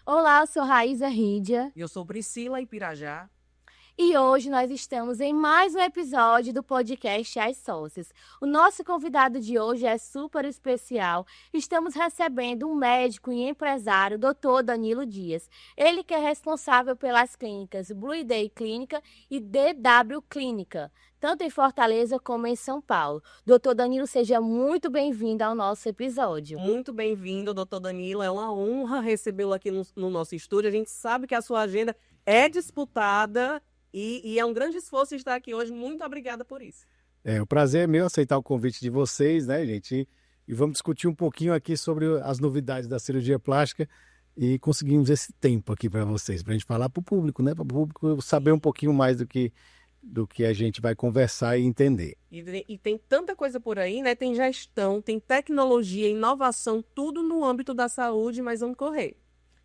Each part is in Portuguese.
Olá, eu sou Raíza Rídia Eu sou Priscila Ipirajá. e hoje nós estamos em mais um episódio do podcast As Sócias. O nosso convidado de hoje é super especial. Estamos recebendo um médico e empresário, Dr. Danilo Dias. Ele que é responsável pelas clínicas Blue Day Clínica e DW Clínica, tanto em Fortaleza como em São Paulo. Dr. Danilo, seja muito bem-vindo ao nosso episódio. Muito bem-vindo, doutor Danilo. É uma honra recebê-lo aqui no nosso estúdio. A gente sabe que a sua agenda é disputada e é um grande esforço estar aqui hoje. Muito obrigada por isso. O prazer é meu aceitar o convite de vocês, né, gente? E vamos discutir um pouquinho aqui sobre as novidades da cirurgia plástica e conseguimos esse tempo aqui para vocês, para a gente falar para o público, né? Para o público saber um pouquinho mais do que a gente vai conversar e entender. E tem tanta coisa por aí, né? Tem gestão, tem tecnologia, inovação, tudo no âmbito da saúde, mas vamos correr.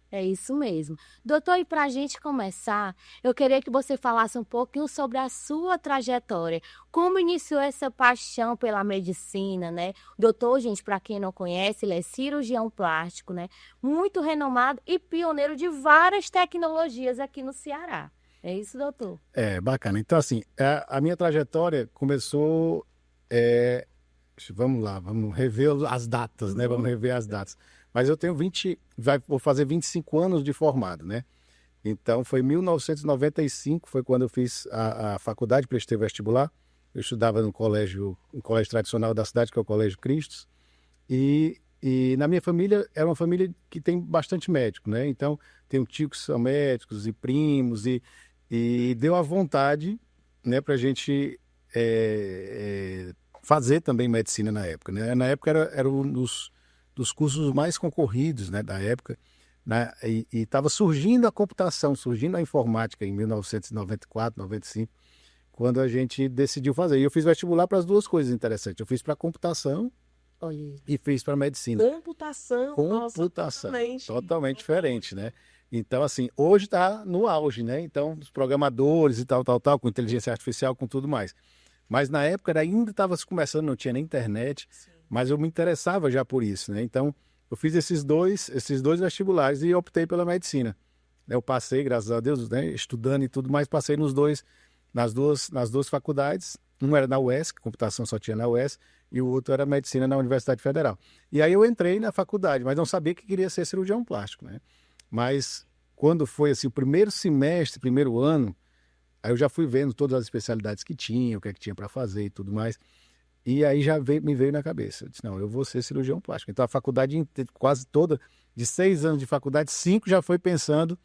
É isso mesmo. Doutor, e para a gente começar, eu queria que você falasse um pouquinho sobre a sua trajetória. Como iniciou essa paixão pela medicina, né? O doutor, gente, para quem não conhece, ele é cirurgião plástico, né? Muito renomado e pioneiro de várias tecnologias aqui no Ceará. É isso, doutor? Bacana. Então, assim, a minha trajetória começou. Vamos lá, vamos rever as datas, né? Vamos rever as datas. Mas eu tenho vou fazer 25 anos de formado, né? Então, foi em 1995, foi quando eu fiz a faculdade, prestei vestibular. Eu estudava um colégio tradicional da cidade, que é o Colégio Cristos. E na minha família, era uma família que tem bastante médico, né? Então, tenho tios que são médicos e primos, e deu a vontade, né, para a gente fazer também medicina na época, né? Na época era um dos cursos mais concorridos, né, da época, né? E estava surgindo a computação, surgindo a informática em 1994, 95, quando a gente decidiu fazer. E eu fiz vestibular para as duas coisas interessantes. Eu fiz para computação e fiz para medicina. Computação, nossa, Totalmente diferente, né? Então, assim, hoje está no auge, né? Então, os programadores e tal, com inteligência artificial, com tudo mais. Mas na época ainda estava começando, não tinha nem internet, Sim. mas eu me interessava já por isso, né? Então, eu fiz esses dois vestibulares e optei pela medicina. Eu passei, graças a Deus, né, estudando e tudo mais, passei nas duas faculdades. Um era na UESC, computação só tinha na UESC, e o outro era medicina na Universidade Federal. E aí eu entrei na faculdade, mas não sabia que queria ser cirurgião plástico, né? Mas quando foi assim, o primeiro semestre, primeiro ano, aí eu já fui vendo todas as especialidades que tinha, o que é que tinha para fazer e tudo mais. E aí me veio na cabeça. Eu disse, não, eu vou ser cirurgião plástico. Então a faculdade quase toda, de 6 anos de faculdade, 5 já foi pensando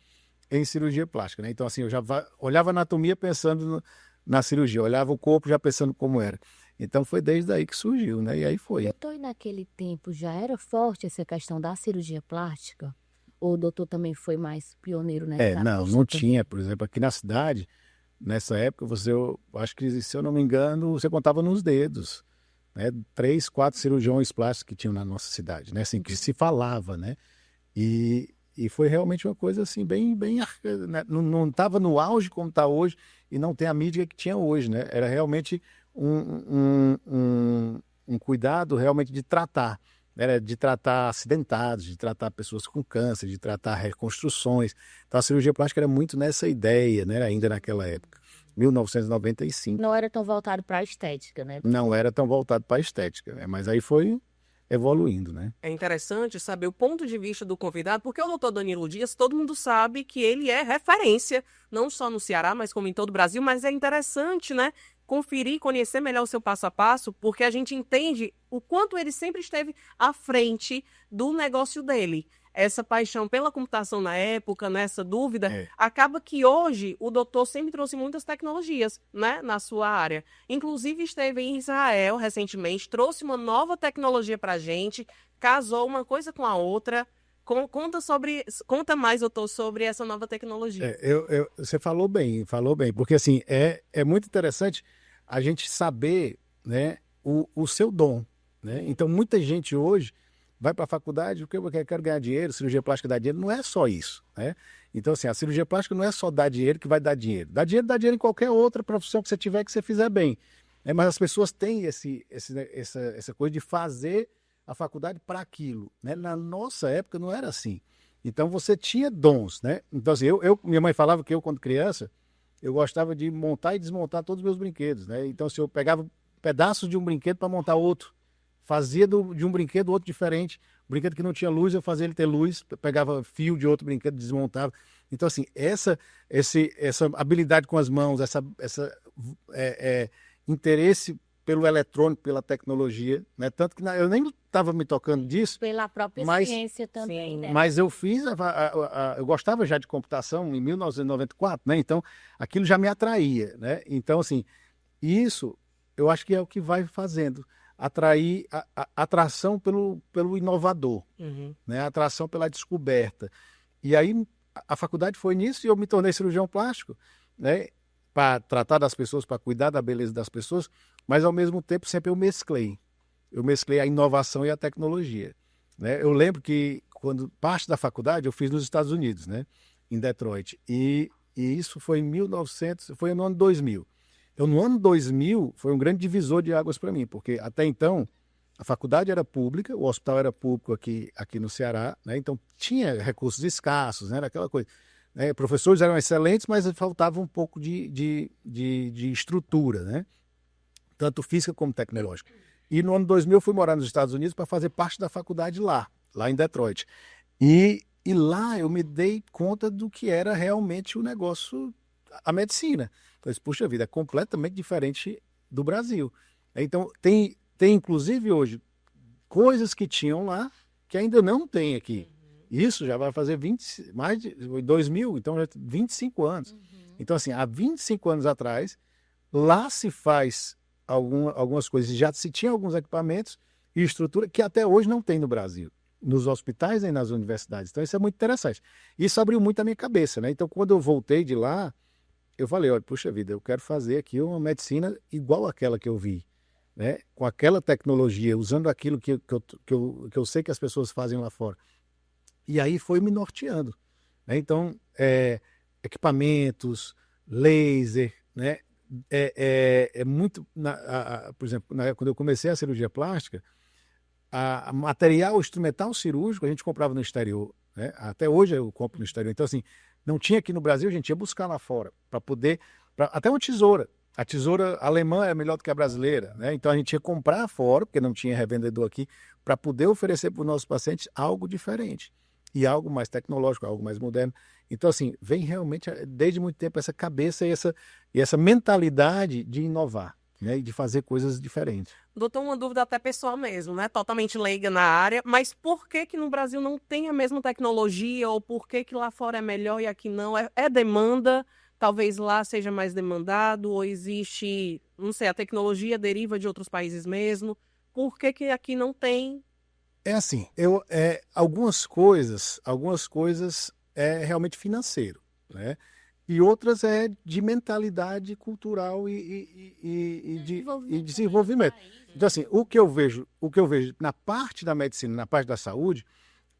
em cirurgia plástica, né? Então assim, eu já olhava a anatomia pensando na cirurgia, olhava o corpo já pensando como era. Então foi desde aí que surgiu, né? E aí foi. Doutor, e naquele tempo já era forte essa questão da cirurgia plástica? Ou o doutor também foi mais pioneiro nessa? Não tinha, por exemplo, aqui na cidade, nessa época, eu acho que, se eu não me engano, você contava nos dedos, né? 3, 4 cirurgiões plásticos que tinham na nossa cidade, né? Assim, que se falava, né? E foi realmente uma coisa assim, né? Não estava no auge como está hoje e não tem a mídia que tinha hoje, né? Era realmente um cuidado realmente de tratar. Era de tratar acidentados, de tratar pessoas com câncer, de tratar reconstruções. Então a cirurgia plástica era muito nessa ideia, né? Ainda naquela época, 1995. Não era tão voltado para a estética, né? Não era tão voltado para a estética, né? Mas aí foi evoluindo, né? É interessante saber o ponto de vista do convidado, porque o doutor Danilo Dias, todo mundo sabe que ele é referência, não só no Ceará, mas como em todo o Brasil, mas é interessante, né? Conferir, conhecer melhor o seu passo a passo, porque a gente entende o quanto ele sempre esteve à frente do negócio dele. Essa paixão pela computação na época, nessa dúvida, acaba que hoje o doutor sempre trouxe muitas tecnologias, né, na sua área. Inclusive esteve em Israel recentemente, trouxe uma nova tecnologia para a gente, casou uma coisa com a outra. Conta mais, doutor, sobre essa nova tecnologia. Você falou bem, porque assim, é muito interessante a gente saber, né, o seu dom, né? Então, muita gente hoje vai para a faculdade porque eu quero ganhar dinheiro, cirurgia plástica dá dinheiro. Não é só isso, né? Então, assim, a cirurgia plástica não é só dar dinheiro que vai dar dinheiro. Dá dinheiro em qualquer outra profissão que você tiver, que você fizer bem. Mas as pessoas têm essa coisa de fazer a faculdade para aquilo, né? Na nossa época não era assim. Então você tinha dons, né? Então assim, minha mãe falava que eu, quando criança, eu gostava de montar e desmontar todos os meus brinquedos, né? Então se eu pegava pedaços de um brinquedo para montar outro, fazia de um brinquedo outro diferente, um brinquedo que não tinha luz, eu fazia ele ter luz, pegava fio de outro brinquedo, desmontava. Então assim, essa habilidade com as mãos, interesse pelo eletrônico, pela tecnologia, né? Tanto que eu nem estava me tocando disso. Pela própria mas, ciência também, né? Mas eu fiz, eu gostava já de computação em 1994, né? Então, aquilo já me atraía, né? Então, assim, isso eu acho que é o que vai fazendo, atrair atração pelo inovador, né? Atração pela descoberta. E aí, a faculdade foi nisso e eu me tornei cirurgião plástico, né? Para tratar das pessoas, para cuidar da beleza das pessoas, mas ao mesmo tempo sempre eu mesclei a inovação e a tecnologia, né? Eu lembro que quando parte da faculdade eu fiz nos Estados Unidos, né? Em Detroit, e isso foi foi no ano 2000. Então no ano 2000 foi um grande divisor de águas para mim, porque até então a faculdade era pública, o hospital era público aqui no Ceará, né? Então tinha recursos escassos, né? Era aquela coisa. Professores eram excelentes, mas faltava um pouco de estrutura, né? Tanto física como tecnológica. E no ano 2000 eu fui morar nos Estados Unidos para fazer parte da faculdade lá em Detroit. E lá eu me dei conta do que era realmente o negócio, a medicina. Então, puxa vida, é completamente diferente do Brasil. Então, tem inclusive hoje coisas que tinham lá que ainda não tem aqui. Isso já vai fazer mais de 2000, então já 25 anos. Então, assim, há 25 anos atrás, lá se faz algumas coisas, já se tinha alguns equipamentos e estrutura que até hoje não tem no Brasil, nos hospitais nem nas universidades. Então, isso é muito interessante. Isso abriu muito a minha cabeça, né? Então, quando eu voltei de lá, eu falei, olha, puxa vida, eu quero fazer aqui uma medicina igual àquela que eu vi, né? Com aquela tecnologia, usando aquilo que eu sei que as pessoas fazem lá fora. E aí foi me norteando, né? Então, equipamentos, laser, né? Muito, por exemplo, quando eu comecei a cirurgia plástica, a material instrumental cirúrgico a gente comprava no exterior, né? Até hoje eu compro no exterior. Então, assim, não tinha aqui no Brasil, a gente ia buscar lá fora para poder, até uma tesoura. A tesoura alemã é melhor do que a brasileira, né? Então a gente ia comprar fora, porque não tinha revendedor aqui, para poder oferecer para os nossos pacientes algo diferente e algo mais tecnológico, algo mais moderno. Então, assim, vem realmente, desde muito tempo, essa cabeça e essa mentalidade de inovar, né? E de fazer coisas diferentes. Doutor, uma dúvida até pessoal mesmo, né? Totalmente leiga na área, mas por que no Brasil não tem a mesma tecnologia, ou por que lá fora é melhor e aqui não? É demanda? Talvez lá seja mais demandado, ou existe, não sei, a tecnologia deriva de outros países mesmo? Por que aqui não tem? É assim, algumas coisas é realmente financeiro, né? E outras é de mentalidade cultural e de desenvolvimento. Então, assim, o que eu vejo na parte da medicina, na parte da saúde,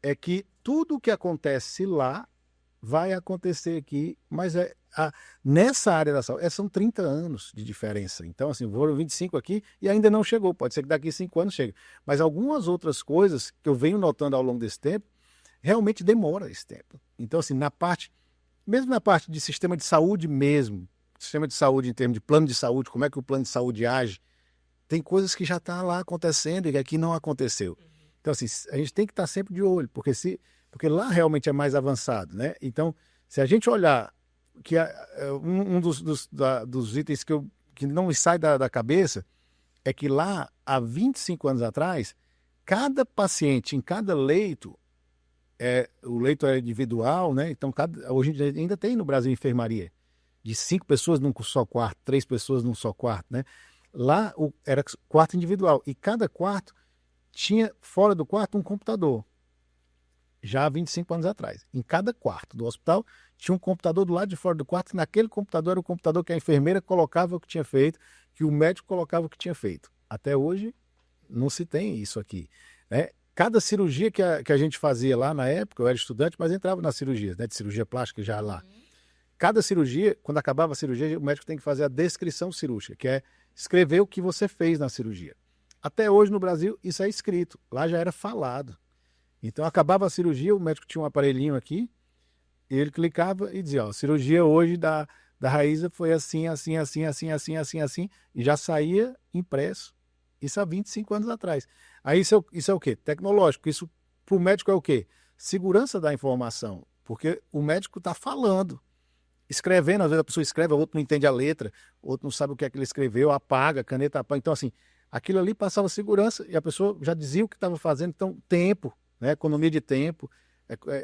é que tudo o que acontece lá vai acontecer aqui, mas nessa área da saúde, são 30 anos de diferença. Então, assim, foram 25 aqui e ainda não chegou. Pode ser que daqui 5 anos chegue. Mas algumas outras coisas que eu venho notando ao longo desse tempo, realmente demora esse tempo. Então, assim, mesmo na parte de sistema de saúde mesmo, sistema de saúde em termos de plano de saúde, como é que o plano de saúde age, tem coisas que já estão lá acontecendo e que aqui não aconteceu. Então, assim, a gente tem que estar sempre de olho, porque lá realmente é mais avançado, né? Então, se a gente olhar que um dos itens que não me sai da cabeça é que lá, há 25 anos atrás, cada paciente em cada leito, o leito é individual, né? Então, hoje ainda tem no Brasil enfermaria, de 5 pessoas num só quarto, 3 pessoas num só quarto, né? Lá era quarto individual, e cada quarto tinha, fora do quarto, um computador. Já há 25 anos atrás. Em cada quarto do hospital tinha um computador do lado de fora do quarto, e naquele computador era o computador que a enfermeira colocava o que tinha feito, que o médico colocava o que tinha feito. Até hoje não se tem isso aqui, né? Cada cirurgia que a gente fazia lá na época, eu era estudante, mas entrava nas cirurgias, né, de cirurgia plástica já lá. Cada cirurgia, quando acabava a cirurgia, o médico tem que fazer a descrição cirúrgica, que é escrever o que você fez na cirurgia. Até hoje no Brasil isso é escrito, lá já era falado. Então, acabava a cirurgia, o médico tinha um aparelhinho aqui, ele clicava e dizia, ó, a cirurgia hoje da Raíza foi assim, assim, assim, assim, assim, assim, assim, e já saía impresso. Isso há 25 anos atrás. Aí isso é o quê? Tecnológico. Isso para o médico é o quê? Segurança da informação, porque o médico está falando, escrevendo, às vezes a pessoa escreve, o outro não entende a letra, o outro não sabe o que é que ele escreveu, apaga, a caneta apaga. Então, assim, aquilo ali passava segurança e a pessoa já dizia o que estava fazendo, então, tempo, né? Economia de tempo.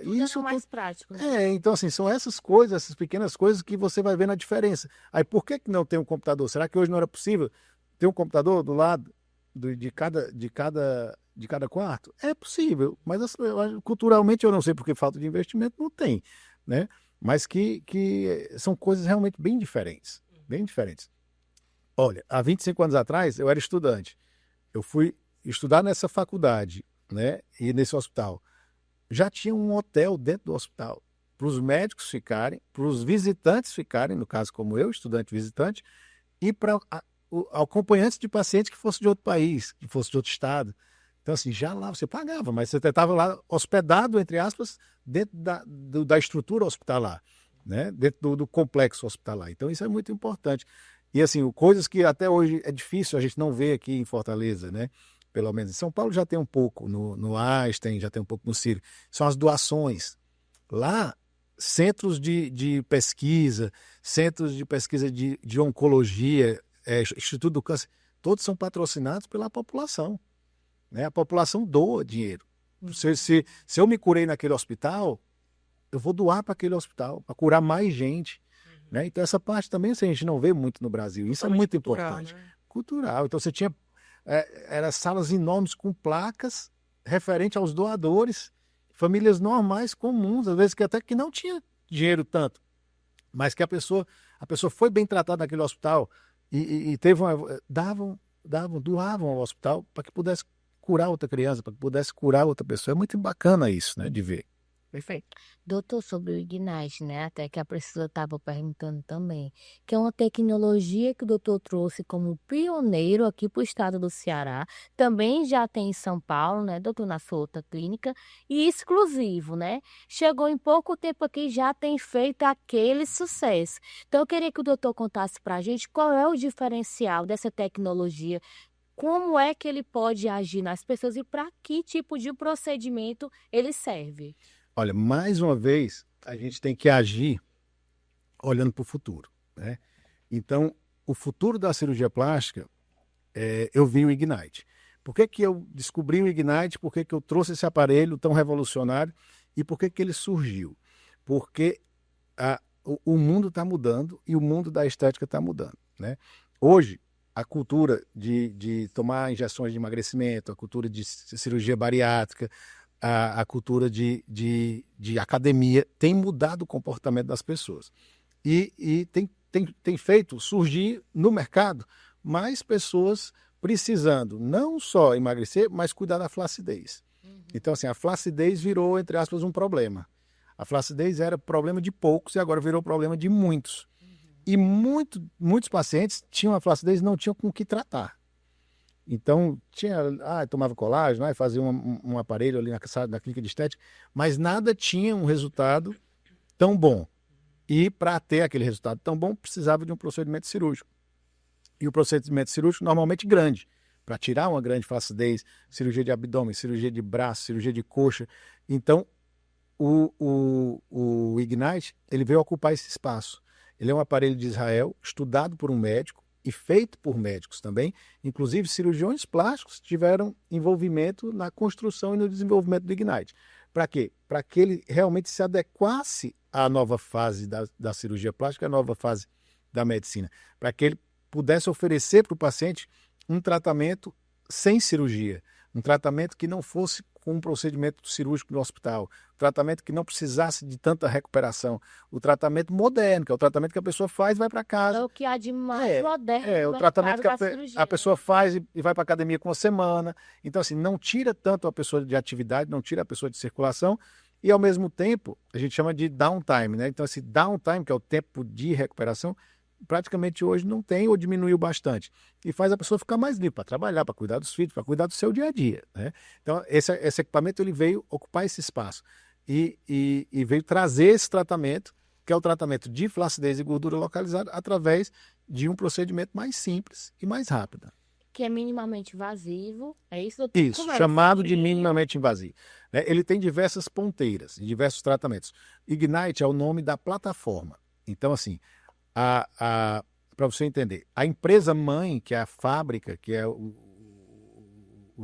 Isso é mais prático. Né? Então, assim, são essas coisas, essas pequenas coisas que você vai vendo a diferença. Aí, por que não tem um computador? Será que hoje não era possível ter um computador do lado de cada quarto? É possível, mas culturalmente eu não sei porque falta de investimento não tem, né? Mas que são coisas realmente bem diferentes, bem diferentes. Olha, há 25 anos atrás eu era estudante, eu fui estudar nessa faculdade, né? E nesse hospital. Já tinha um hotel dentro do hospital para os médicos ficarem, para os visitantes ficarem, no caso como eu, estudante visitante, e para acompanhantes de pacientes que fossem de outro país, que fossem de outro estado. Então, assim, já lá você pagava, mas você estava lá hospedado, entre aspas, dentro da estrutura hospitalar, né? Dentro do complexo hospitalar. Então, isso é muito importante. E, assim, coisas que até hoje é difícil a gente não ver aqui em Fortaleza, né? Pelo menos em São Paulo já tem um pouco, no Einstein, já tem um pouco no Sírio. São as doações. Lá, centros de pesquisa, centros de pesquisa de oncologia, Instituto do Câncer, todos são patrocinados pela população, né? A população doa dinheiro. Se eu me curei naquele hospital, eu vou doar para aquele hospital, para curar mais gente. Né? Então, essa parte também a gente não vê muito no Brasil. Isso é muito importante. Né? Cultural. Então, você tinha eram salas enormes com placas referente aos doadores, famílias normais, comuns, às vezes que até que não tinha dinheiro tanto, mas que a pessoa foi bem tratada naquele hospital e teve doavam ao hospital para que pudesse curar outra criança, para que pudesse curar outra pessoa. É muito bacana isso, né, de ver. Perfeito. Doutor, sobre o Ignite, né? Até que a Priscila estava perguntando também, que é uma tecnologia que o doutor trouxe como pioneiro aqui para o estado do Ceará. Também já tem em São Paulo, né, doutor, na sua outra clínica, e exclusivo, né? Chegou em pouco tempo aqui e já tem feito aquele sucesso. Então, eu queria que o doutor contasse para a gente qual é o diferencial dessa tecnologia, como é que ele pode agir nas pessoas e para que tipo de procedimento ele serve. Olha, mais uma vez, a gente tem que agir olhando para o futuro, né? Então, o futuro da cirurgia plástica, eu vi o Ignite. Por que eu descobri o Ignite? Por que eu trouxe esse aparelho tão revolucionário? E por que ele surgiu? Porque o mundo está mudando e o mundo da estética está mudando, né? Hoje, a cultura de tomar injeções de emagrecimento, a cultura de cirurgia bariátrica, a cultura de academia tem mudado o comportamento das pessoas. E tem feito surgir no mercado mais pessoas precisando não só emagrecer, mas cuidar da flacidez. Então, assim, a flacidez virou, entre aspas, um problema. A flacidez era problema de poucos e agora virou problema de muitos. E muitos pacientes tinham a flacidez e não tinham com o que tratar. Então, tomava colágeno, fazia um aparelho ali na clínica de estética, mas nada tinha um resultado tão bom. E para ter aquele resultado tão bom, precisava de um procedimento cirúrgico. E o procedimento cirúrgico normalmente grande, para tirar uma grande flacidez, cirurgia de abdômen, cirurgia de braço, cirurgia de coxa. Então, o Ignite, ele veio ocupar esse espaço. Ele é um aparelho de Israel, estudado por um médico, e feito por médicos também, inclusive cirurgiões plásticos tiveram envolvimento na construção e no desenvolvimento do Ignite. Para quê? Para que ele realmente se adequasse à nova fase da cirurgia plástica, à nova fase da medicina, para que ele pudesse oferecer para o paciente um tratamento sem cirurgia, um tratamento que não fosse com um procedimento cirúrgico no hospital, um tratamento que não precisasse de tanta recuperação, o tratamento moderno, que é o tratamento que a pessoa faz e vai para casa. É o que há de mais moderno. O tratamento que a pessoa faz e vai para a academia com uma semana. Então, assim, não tira tanto a pessoa de atividade, não tira a pessoa de circulação e, ao mesmo tempo, a gente chama de downtime, né? Então, esse downtime, que é o tempo de recuperação, praticamente hoje não tem ou diminuiu bastante. E faz a pessoa ficar mais livre para trabalhar, para cuidar dos filhos, para cuidar do seu dia a dia, né? Então, esse equipamento ele veio ocupar esse espaço e veio trazer esse tratamento, que é o tratamento de flacidez e gordura localizada, através de um procedimento mais simples e mais rápido. Que é minimamente invasivo, é isso, doutor? Isso, Como é chamado que de seria? minimamente invasivo. Né? Ele tem diversas ponteiras, diversos tratamentos. Ignite é o nome da plataforma. Então, assim, para você entender, a empresa mãe, que é a fábrica, que é o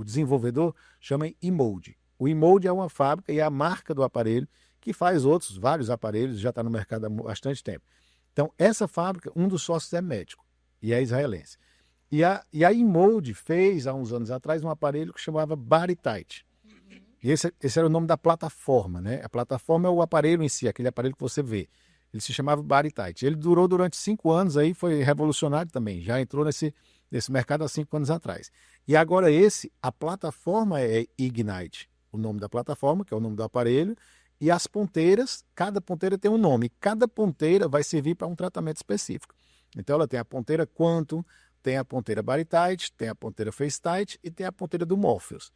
desenvolvedor, chama Imold. O Imold é uma fábrica e é a marca do aparelho que faz vários aparelhos, já está no mercado há bastante tempo. Então, essa fábrica, um dos sócios é médico e é israelense. E a Imold fez, há uns anos atrás, um aparelho que chamava BodyTite. E esse era o nome da plataforma, né? A plataforma é o aparelho em si, aquele aparelho que você vê. Ele se chamava BodyTite. Ele durou durante 5 anos, aí foi revolucionário também. Já entrou nesse mercado há 5 anos atrás. E agora a plataforma é Ignite. O nome da plataforma, que é o nome do aparelho. E as ponteiras, cada ponteira tem um nome. Cada ponteira vai servir para um tratamento específico. Então ela tem a ponteira Quantum, tem a ponteira BodyTite, tem a ponteira FaceTite e tem a ponteira do Morpheus.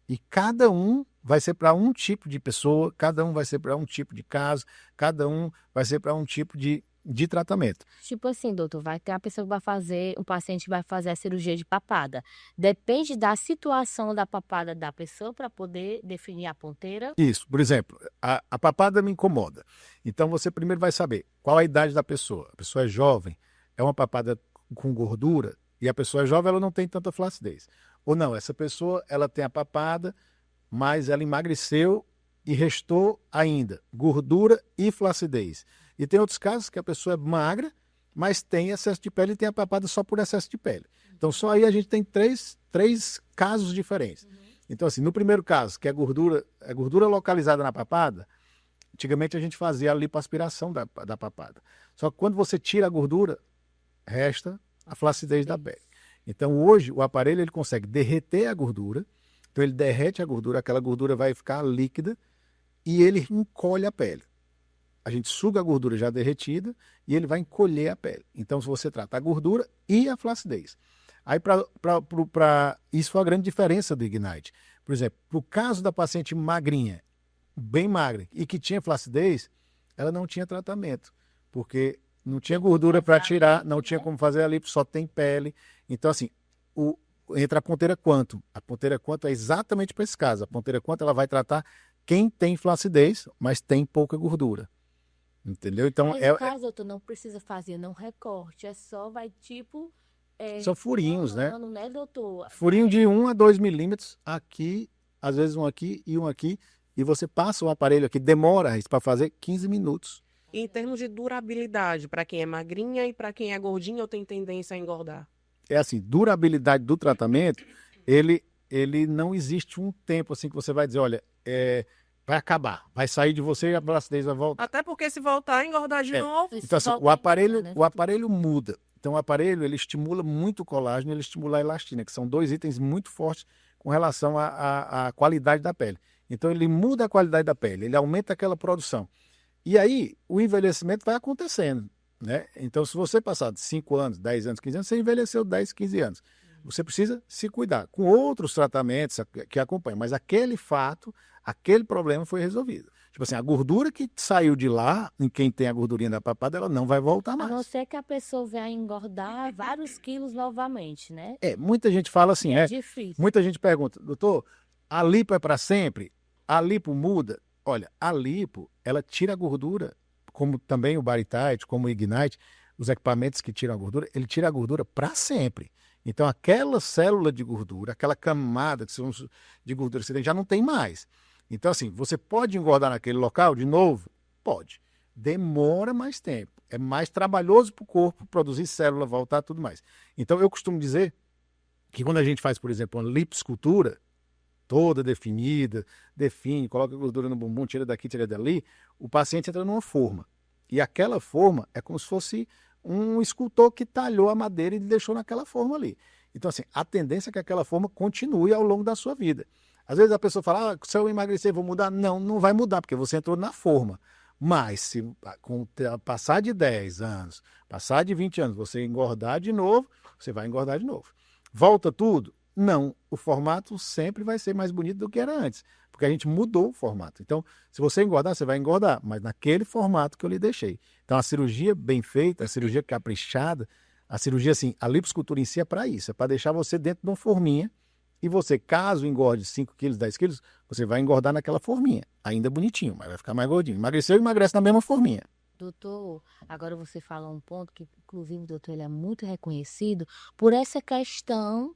E cada um vai ser para um tipo de pessoa, cada um vai ser para um tipo de caso, cada um vai ser para um tipo de tratamento. Tipo assim, doutor, vai ter uma pessoa que vai fazer, um paciente que vai fazer a cirurgia de papada. Depende da situação da papada da pessoa para poder definir a ponteira. Isso, por exemplo, a papada me incomoda. Então você primeiro vai saber qual a idade da pessoa. A pessoa é jovem, é uma papada com gordura, e a pessoa é jovem, ela não tem tanta flacidez. Ou não, essa pessoa ela tem a papada, mas ela emagreceu e restou ainda gordura e flacidez. E tem outros casos que a pessoa é magra, mas tem excesso de pele e tem a papada só por excesso de pele. Então só aí a gente tem três casos diferentes. Então assim, no primeiro caso, que é gordura localizada na papada, antigamente a gente fazia a lipoaspiração da papada. Só que quando você tira a gordura, resta a flacidez da pele. Então hoje o aparelho ele consegue derreter a gordura, então ele derrete a gordura, aquela gordura vai ficar líquida e ele encolhe a pele. A gente suga a gordura já derretida e ele vai encolher a pele. Então se você trata a gordura e a flacidez. Aí isso foi a grande diferença do Ignite. Por exemplo, para o caso da paciente magrinha, bem magra e que tinha flacidez, ela não tinha tratamento, porque não tinha gordura para tirar, não tinha como fazer a lipo, só tem pele. Então, assim, entra a ponteira Quantum. A ponteira Quantum é exatamente para esse caso. A ponteira Quantum ela vai tratar quem tem flacidez, mas tem pouca gordura. Entendeu? Então, No caso, doutor, não precisa fazer não recorte, é só vai tipo... são furinhos, né? Né, doutor? Furinho de 1 a 2 milímetros aqui, às vezes um aqui e um aqui, e você passa o aparelho aqui, demora para fazer 15 minutos. Em termos de durabilidade, para quem é magrinha e para quem é gordinha, eu tenho tendência a engordar. É assim, durabilidade do tratamento, ele não existe um tempo assim que você vai dizer, olha, vai acabar, vai sair de você e a flacidez vai voltar. Até porque se voltar, engordar de novo. Então assim, o aparelho muda. Então o aparelho ele estimula muito o colágeno, ele estimula a elastina, que são 2 itens muito fortes com relação à qualidade da pele. Então ele muda a qualidade da pele, ele aumenta aquela produção. E aí, o envelhecimento vai acontecendo, né? Então, se você passar de 5 anos, 10 anos, 15 anos, você envelheceu 10, 15 anos. Você precisa se cuidar com outros tratamentos que acompanham. Mas aquele fato, aquele problema foi resolvido. Tipo assim, a gordura que saiu de lá, em quem tem a gordurinha da papada, ela não vai voltar A mais. não ser que a pessoa venha engordar vários quilos novamente, né? Muita gente fala assim, É difícil. muita gente pergunta, doutor, a lipo é para sempre? A lipo muda? Olha, a lipo, ela tira a gordura, como também o BodyTite, como o Ignite, os equipamentos que tiram a gordura, ele tira a gordura para sempre. Então, aquela célula de gordura, aquela camada de gordura que você tem, já não tem mais. Então, assim, você pode engordar naquele local de novo? Pode. Demora mais tempo. É mais trabalhoso para o corpo produzir célula, voltar, tudo mais. Então, eu costumo dizer que quando a gente faz, por exemplo, uma lipoescultura, toda definida, define, coloca a gordura no bumbum, tira daqui, tira dali, o paciente entra numa forma. E aquela forma é como se fosse um escultor que talhou a madeira e deixou naquela forma ali. Então, assim, a tendência é que aquela forma continue ao longo da sua vida. Às vezes a pessoa fala, se eu emagrecer, vou mudar. Não, não vai mudar, porque você entrou na forma. Mas se passar de 10 anos, passar de 20 anos, você engordar de novo, você vai engordar de novo. Volta tudo? Não. O formato sempre vai ser mais bonito do que era antes, porque a gente mudou o formato. Então, se você engordar, você vai engordar, mas naquele formato que eu lhe deixei. Então, a cirurgia bem feita, a cirurgia caprichada, a cirurgia, assim, a lipoescultura em si é para isso, é para deixar você dentro de uma forminha. E você, caso engorde 5 quilos, 10 quilos, você vai engordar naquela forminha. Ainda bonitinho, mas vai ficar mais gordinho. Emagreceu, emagrece na mesma forminha. Doutor, agora você fala um ponto que, inclusive, doutor, ele é muito reconhecido por essa questão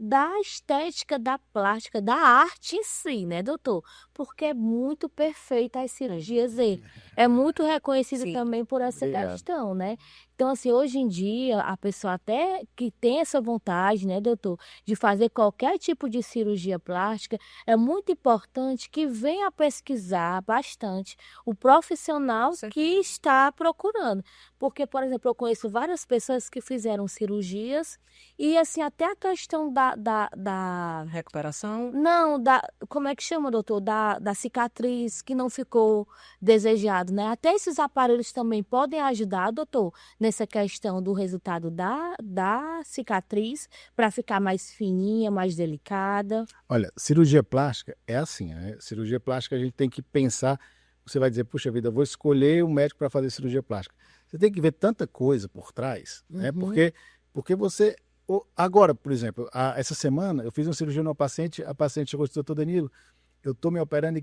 da estética, da plástica, da arte em si, né, doutor? Porque é muito perfeita as cirurgias dele. É muito reconhecido Sim. também por essa Obrigado. questão, né? Então, assim, hoje em dia, a pessoa até que tem essa vontade, né, doutor, de fazer qualquer tipo de cirurgia plástica, é muito importante que venha pesquisar bastante o profissional Certo. que está procurando. Porque, por exemplo, eu conheço várias pessoas que fizeram cirurgias e, assim, até a questão Recuperação. não, como é que chama, doutor? Da cicatriz que não ficou desejado, né? Até esses aparelhos também podem ajudar, doutor, nessa questão do resultado da cicatriz para ficar mais fininha, mais delicada. Olha, cirurgia plástica é assim, né? Cirurgia plástica a gente tem que pensar, você vai dizer, puxa vida, eu vou escolher o médico para fazer cirurgia plástica. Você tem que ver tanta coisa por trás, né? Porque você... Agora, por exemplo, essa semana eu fiz uma cirurgia numa paciente, a paciente chegou e disse, doutor Danilo, eu estou me operando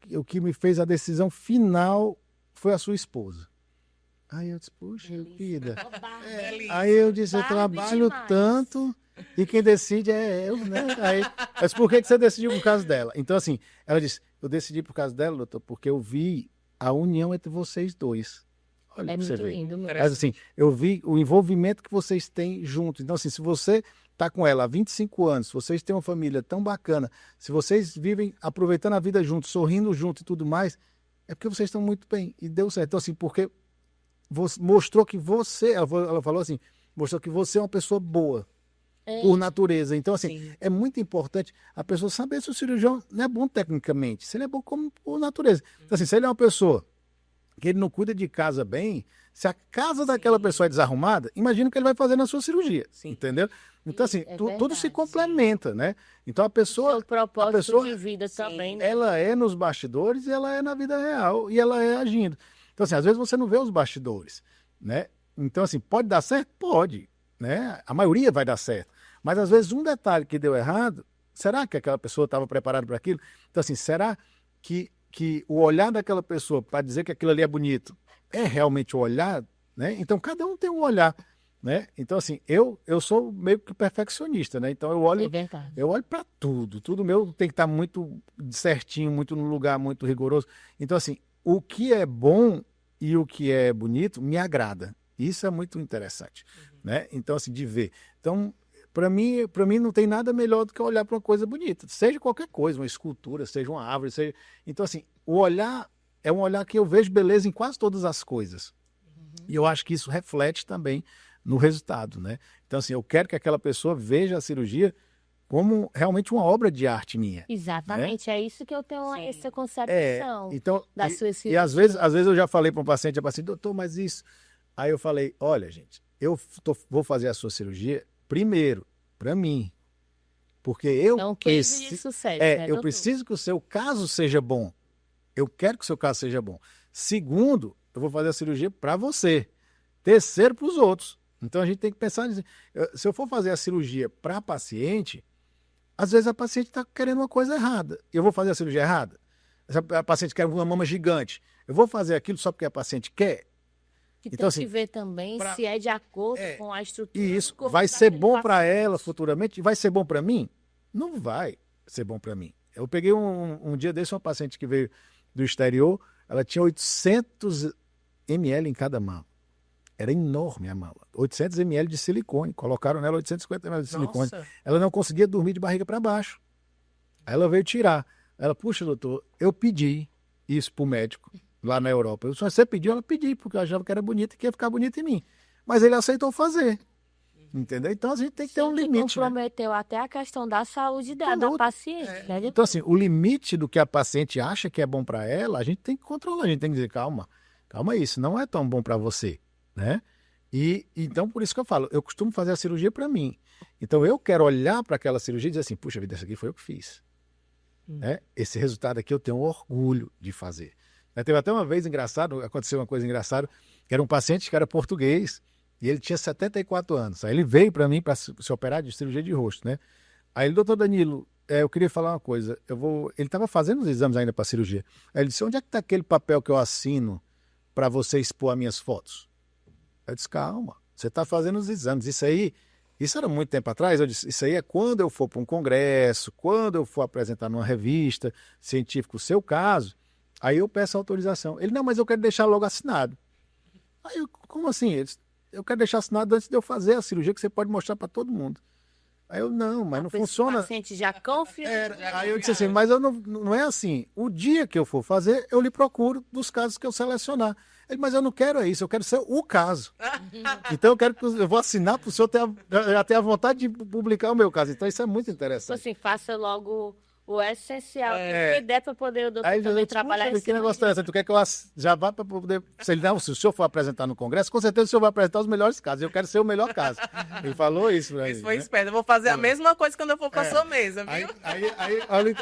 e o que me fez a decisão final foi a sua esposa. Aí eu disse, puxa vida. Aí eu disse, eu Barbie trabalho demais. tanto e quem decide é eu, né? Aí, mas por que você decidiu por causa dela? Então, assim, ela disse, eu decidi por causa dela, doutor, porque eu vi a união entre vocês dois. Olha É pra você muito ver. lindo mesmo. Mas assim, eu vi o envolvimento que vocês têm juntos. Então, assim, se você está com ela há 25 anos, se vocês têm uma família tão bacana, se vocês vivem aproveitando a vida juntos, sorrindo junto e tudo mais, é porque vocês estão muito bem. E deu certo. Então, assim, porque mostrou que você, ela falou assim, mostrou que você é uma pessoa boa, por natureza. Então, assim, Sim. é muito importante a pessoa saber se o cirurgião não é bom tecnicamente, se ele é bom como por natureza. Então, assim, se ele é uma pessoa que ele não cuida de casa bem, se a casa daquela pessoa é desarrumada, imagina o que ele vai fazer na sua cirurgia, Sim. entendeu? Então, assim, É tudo se verdade, complementa, né? Então, a pessoa, Seu propósito pessoa- de vida também, né? ela é nos bastidores e ela é na vida real e ela é agindo. Então, assim, às vezes você não vê os bastidores, né? Então, assim, pode dar certo? Pode, né? A maioria vai dar certo. Mas, às vezes, um detalhe que deu errado, será que aquela pessoa estava preparada para aquilo? Então, assim, será que o olhar daquela pessoa para dizer que aquilo ali é bonito é realmente o olhar, né? Então, cada um tem um olhar, né? Então, assim, eu sou meio que perfeccionista, né? Então, É verdade. eu olho para tudo meu tem que estar muito certinho, muito no lugar, muito rigoroso. Então, assim, o que é bom e o que é bonito me agrada. Isso é muito interessante, né? Então, assim, de ver. Então, para mim não tem nada melhor do que olhar para uma coisa bonita, seja qualquer coisa, uma escultura, seja uma árvore, seja... Então, assim, o olhar é um olhar que eu vejo beleza em quase todas as coisas. E eu acho que isso reflete também no resultado, né? Então, assim, eu quero que aquela pessoa veja a cirurgia como realmente uma obra de arte minha. Exatamente, é isso que eu tenho Sim. essa concepção Então, da e, sua e às vezes eu já falei para um paciente, doutor, mas isso... Aí eu falei, olha, gente, vou fazer a sua cirurgia primeiro, para mim, porque eu É um case de sucesso, né, eu doutor? preciso que o seu caso seja bom. Eu quero que o seu caso seja bom. Segundo, eu vou fazer a cirurgia para você. Terceiro, para os outros. Então a gente tem que pensar nisso. Se eu for fazer a cirurgia para a paciente, às vezes a paciente está querendo uma coisa errada. Eu vou fazer a cirurgia errada? A paciente quer uma mama gigante. Eu vou fazer aquilo só porque a paciente quer? Que Então, tem assim, que ver também pra- se é de acordo com a estrutura. E do isso corpo vai ser daquele bom para paciente. ela futuramente? Vai ser bom para mim? Não vai ser bom para mim. Eu peguei um dia desse uma paciente que veio do exterior, ela tinha 800 ml em cada mama. Era enorme a mama. 800 ml de silicone. Colocaram nela 850 ml de silicone. Nossa. Ela não conseguia dormir de barriga para baixo. Aí ela veio tirar. Ela, puxa, doutor, eu pedi isso pro médico lá na Europa. Eu, você pediu? Ela pedi, porque eu achava que era bonita e que ia ficar bonita em mim. Mas ele aceitou fazer. Entendeu? Então a gente tem que ter um Que limite, né? comprometeu até a questão da saúde da Saúde, paciente, né? Então, assim, o limite do que a paciente acha que é bom para ela, a gente tem que controlar, a gente tem que dizer, calma, isso não é tão bom para você, né? E então, por isso que eu falo, eu costumo fazer a cirurgia para mim. Então, eu quero olhar para aquela cirurgia e dizer assim, puxa vida, isso aqui foi eu que fiz. Né? Esse resultado aqui eu tenho orgulho de fazer. Né? Teve até uma vez aconteceu uma coisa engraçada, que era um paciente que era português, e ele tinha 74 anos. Aí ele veio para mim para se operar de cirurgia de rosto, né? Aí ele, doutor Danilo, eu queria falar uma coisa. Ele estava fazendo os exames ainda para a cirurgia. Aí ele disse, onde é que está aquele papel que eu assino para você expor as minhas fotos? Eu disse, calma, você está fazendo os exames. Isso era muito tempo atrás. Eu disse, isso aí é quando eu for para um congresso, quando eu for apresentar numa revista científica o seu caso, aí eu peço autorização. Ele, não, mas eu quero deixar logo assinado. Aí eu, como assim? Ele disse, eu quero deixar assinado antes de eu fazer a cirurgia, que você pode mostrar para todo mundo. Aí eu, não, mas não funciona. O paciente já confia. Aí eu disse assim, mas não é assim. O dia que eu for fazer, eu lhe procuro dos casos que eu selecionar. Ele, mas eu não quero isso, eu quero ser o caso. Então eu vou assinar para o senhor ter a vontade de publicar o meu caso. Então isso é muito Tipo interessante. assim, faça logo o essencial que der para poder o doutor Aí também eu trabalhar que negócio interessante. Tu quer que eu já vá para poder... Se o senhor for apresentar no congresso, com certeza o senhor vai apresentar os melhores casos. Eu quero ser o melhor caso. Ele falou isso pra Isso mim, foi né? esperto. Eu vou fazer a mesma coisa quando eu for para sua mesa, viu?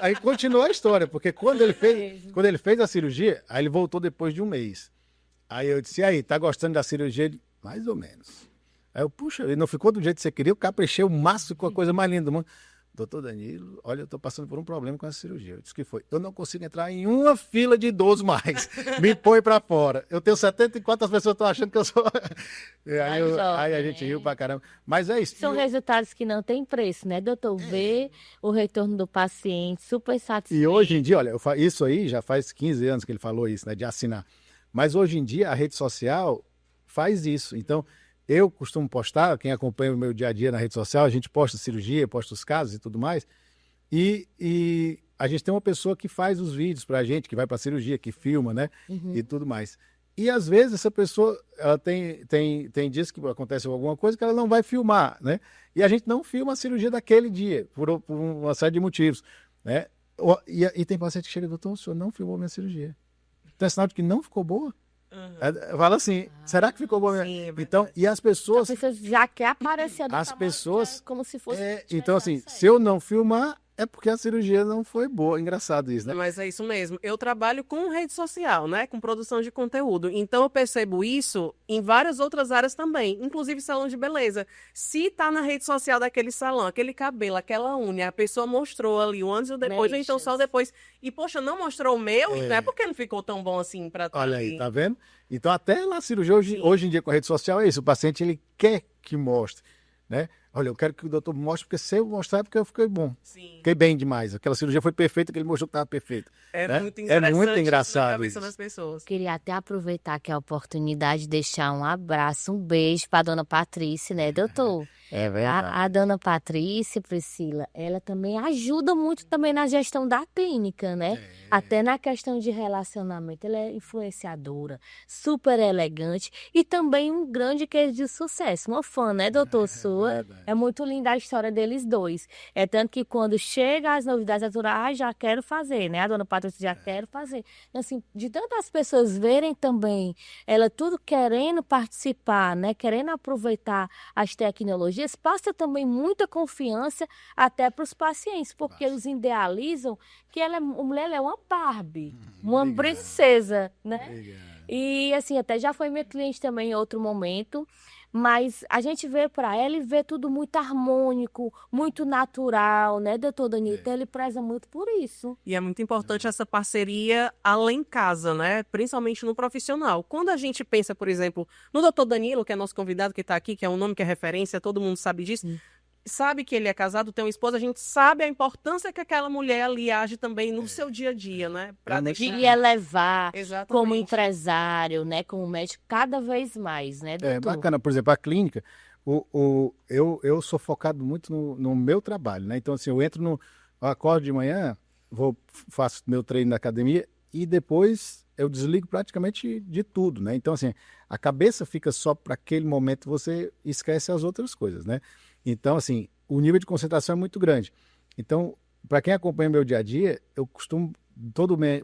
Aí continuou a história, porque quando ele fez a cirurgia, aí ele voltou depois de um mês. Aí eu disse, e aí, tá gostando da cirurgia? Ele, mais ou menos. Aí eu, puxa, ele não ficou do jeito que você queria, eu caprichei o máximo com a coisa mais linda do mundo. Doutor Danilo, olha, eu tô passando por um problema com essa cirurgia. Eu disse que foi. Eu não consigo entrar em uma fila de idoso mais. Me põe pra fora. Eu tenho 74, as pessoas estão achando que eu sou... Aí a gente riu pra caramba. Mas é isso. São resultados que não têm preço, né, doutor? Ver o retorno do paciente super satisfeito. E hoje em dia, olha, isso aí já faz 15 anos que ele falou isso, né, de assinar. Mas hoje em dia a rede social faz isso. Então, eu costumo postar, quem acompanha o meu dia a dia na rede social, a gente posta cirurgia, posta os casos e tudo mais. E a gente tem uma pessoa que faz os vídeos pra gente, que vai pra cirurgia, que filma, né? E tudo mais. E às vezes essa pessoa, ela tem dias que acontece alguma coisa que ela não vai filmar, né? E a gente não filma a cirurgia daquele dia, por uma série de motivos, né? E tem paciente que chega, doutor, o senhor não filmou minha cirurgia. Então é sinal de que não ficou boa? Fala assim, será que ficou boa? Sim, é então, e as pessoas... A pessoa já quer aparecer do As tamanho pessoas... que é, como se fosse... então, assim, se eu não filmar, é porque a cirurgia não foi boa. Engraçado isso, né? Mas é isso mesmo. Eu trabalho com rede social, né? Com produção de conteúdo. Então eu percebo isso em várias outras áreas também, inclusive salão de beleza. Se tá na rede social daquele salão, aquele cabelo, aquela unha, a pessoa mostrou ali o antes e o depois, ou então só o depois. E, poxa, não mostrou o meu, não é porque não ficou tão bom assim pra Olha aí, tá vendo? Então, até na cirurgia, hoje em dia, com a rede social, é isso. O paciente, ele quer que mostre, né? Olha, eu quero que o doutor mostre, porque se eu mostrar é porque eu fiquei bom. Sim. Fiquei bem demais. Aquela cirurgia foi perfeita, que ele mostrou que estava perfeito. Né? Muito É muito engraçado na cabeça isso. das pessoas. Queria até aproveitar aqui a oportunidade de deixar um abraço, um beijo para a dona Patrícia, né, doutor? É verdade. A dona Patrícia, Priscila, ela também ajuda muito também na gestão da clínica, né? Até na questão de relacionamento. Ela é influenciadora, super elegante e também um grande case de sucesso. Uma fã, né, doutor, sua? É muito linda a história deles dois. É tanto que quando chega as novidades, a doutora, já quero fazer, né? A dona Patrícia já quero fazer. Assim, de tantas pessoas verem também ela tudo querendo participar, né? Querendo aproveitar as tecnologias, passa também muita confiança até para os pacientes, porque eles idealizam que a mulher é uma Barbie, uma princesa, né? Obrigado. E assim, até já foi minha cliente também em outro momento, mas a gente vê para ela e vê tudo muito harmônico, muito natural, né, doutor Danilo? Então ele preza muito por isso. E é muito importante essa parceria além casa, né? Principalmente no profissional. Quando a gente pensa, por exemplo, no doutor Danilo, que é nosso convidado que está aqui, que é um nome que é referência, todo mundo sabe disso, sabe que ele é casado, tem uma esposa, a gente sabe a importância que aquela mulher ali age também no seu dia a dia, né? De elevar Exatamente. como empresário, né, como médico, cada vez mais, né, doutor? É bacana, por exemplo, a clínica, eu sou focado muito no meu trabalho, né? Então, assim, eu acordo de manhã, faço meu treino na academia e depois eu desligo praticamente de tudo, né? Então, assim, a cabeça fica só para aquele momento, você esquece as outras coisas, né? Então, assim, o nível de concentração é muito grande. Então, para quem acompanha meu dia a dia, eu costumo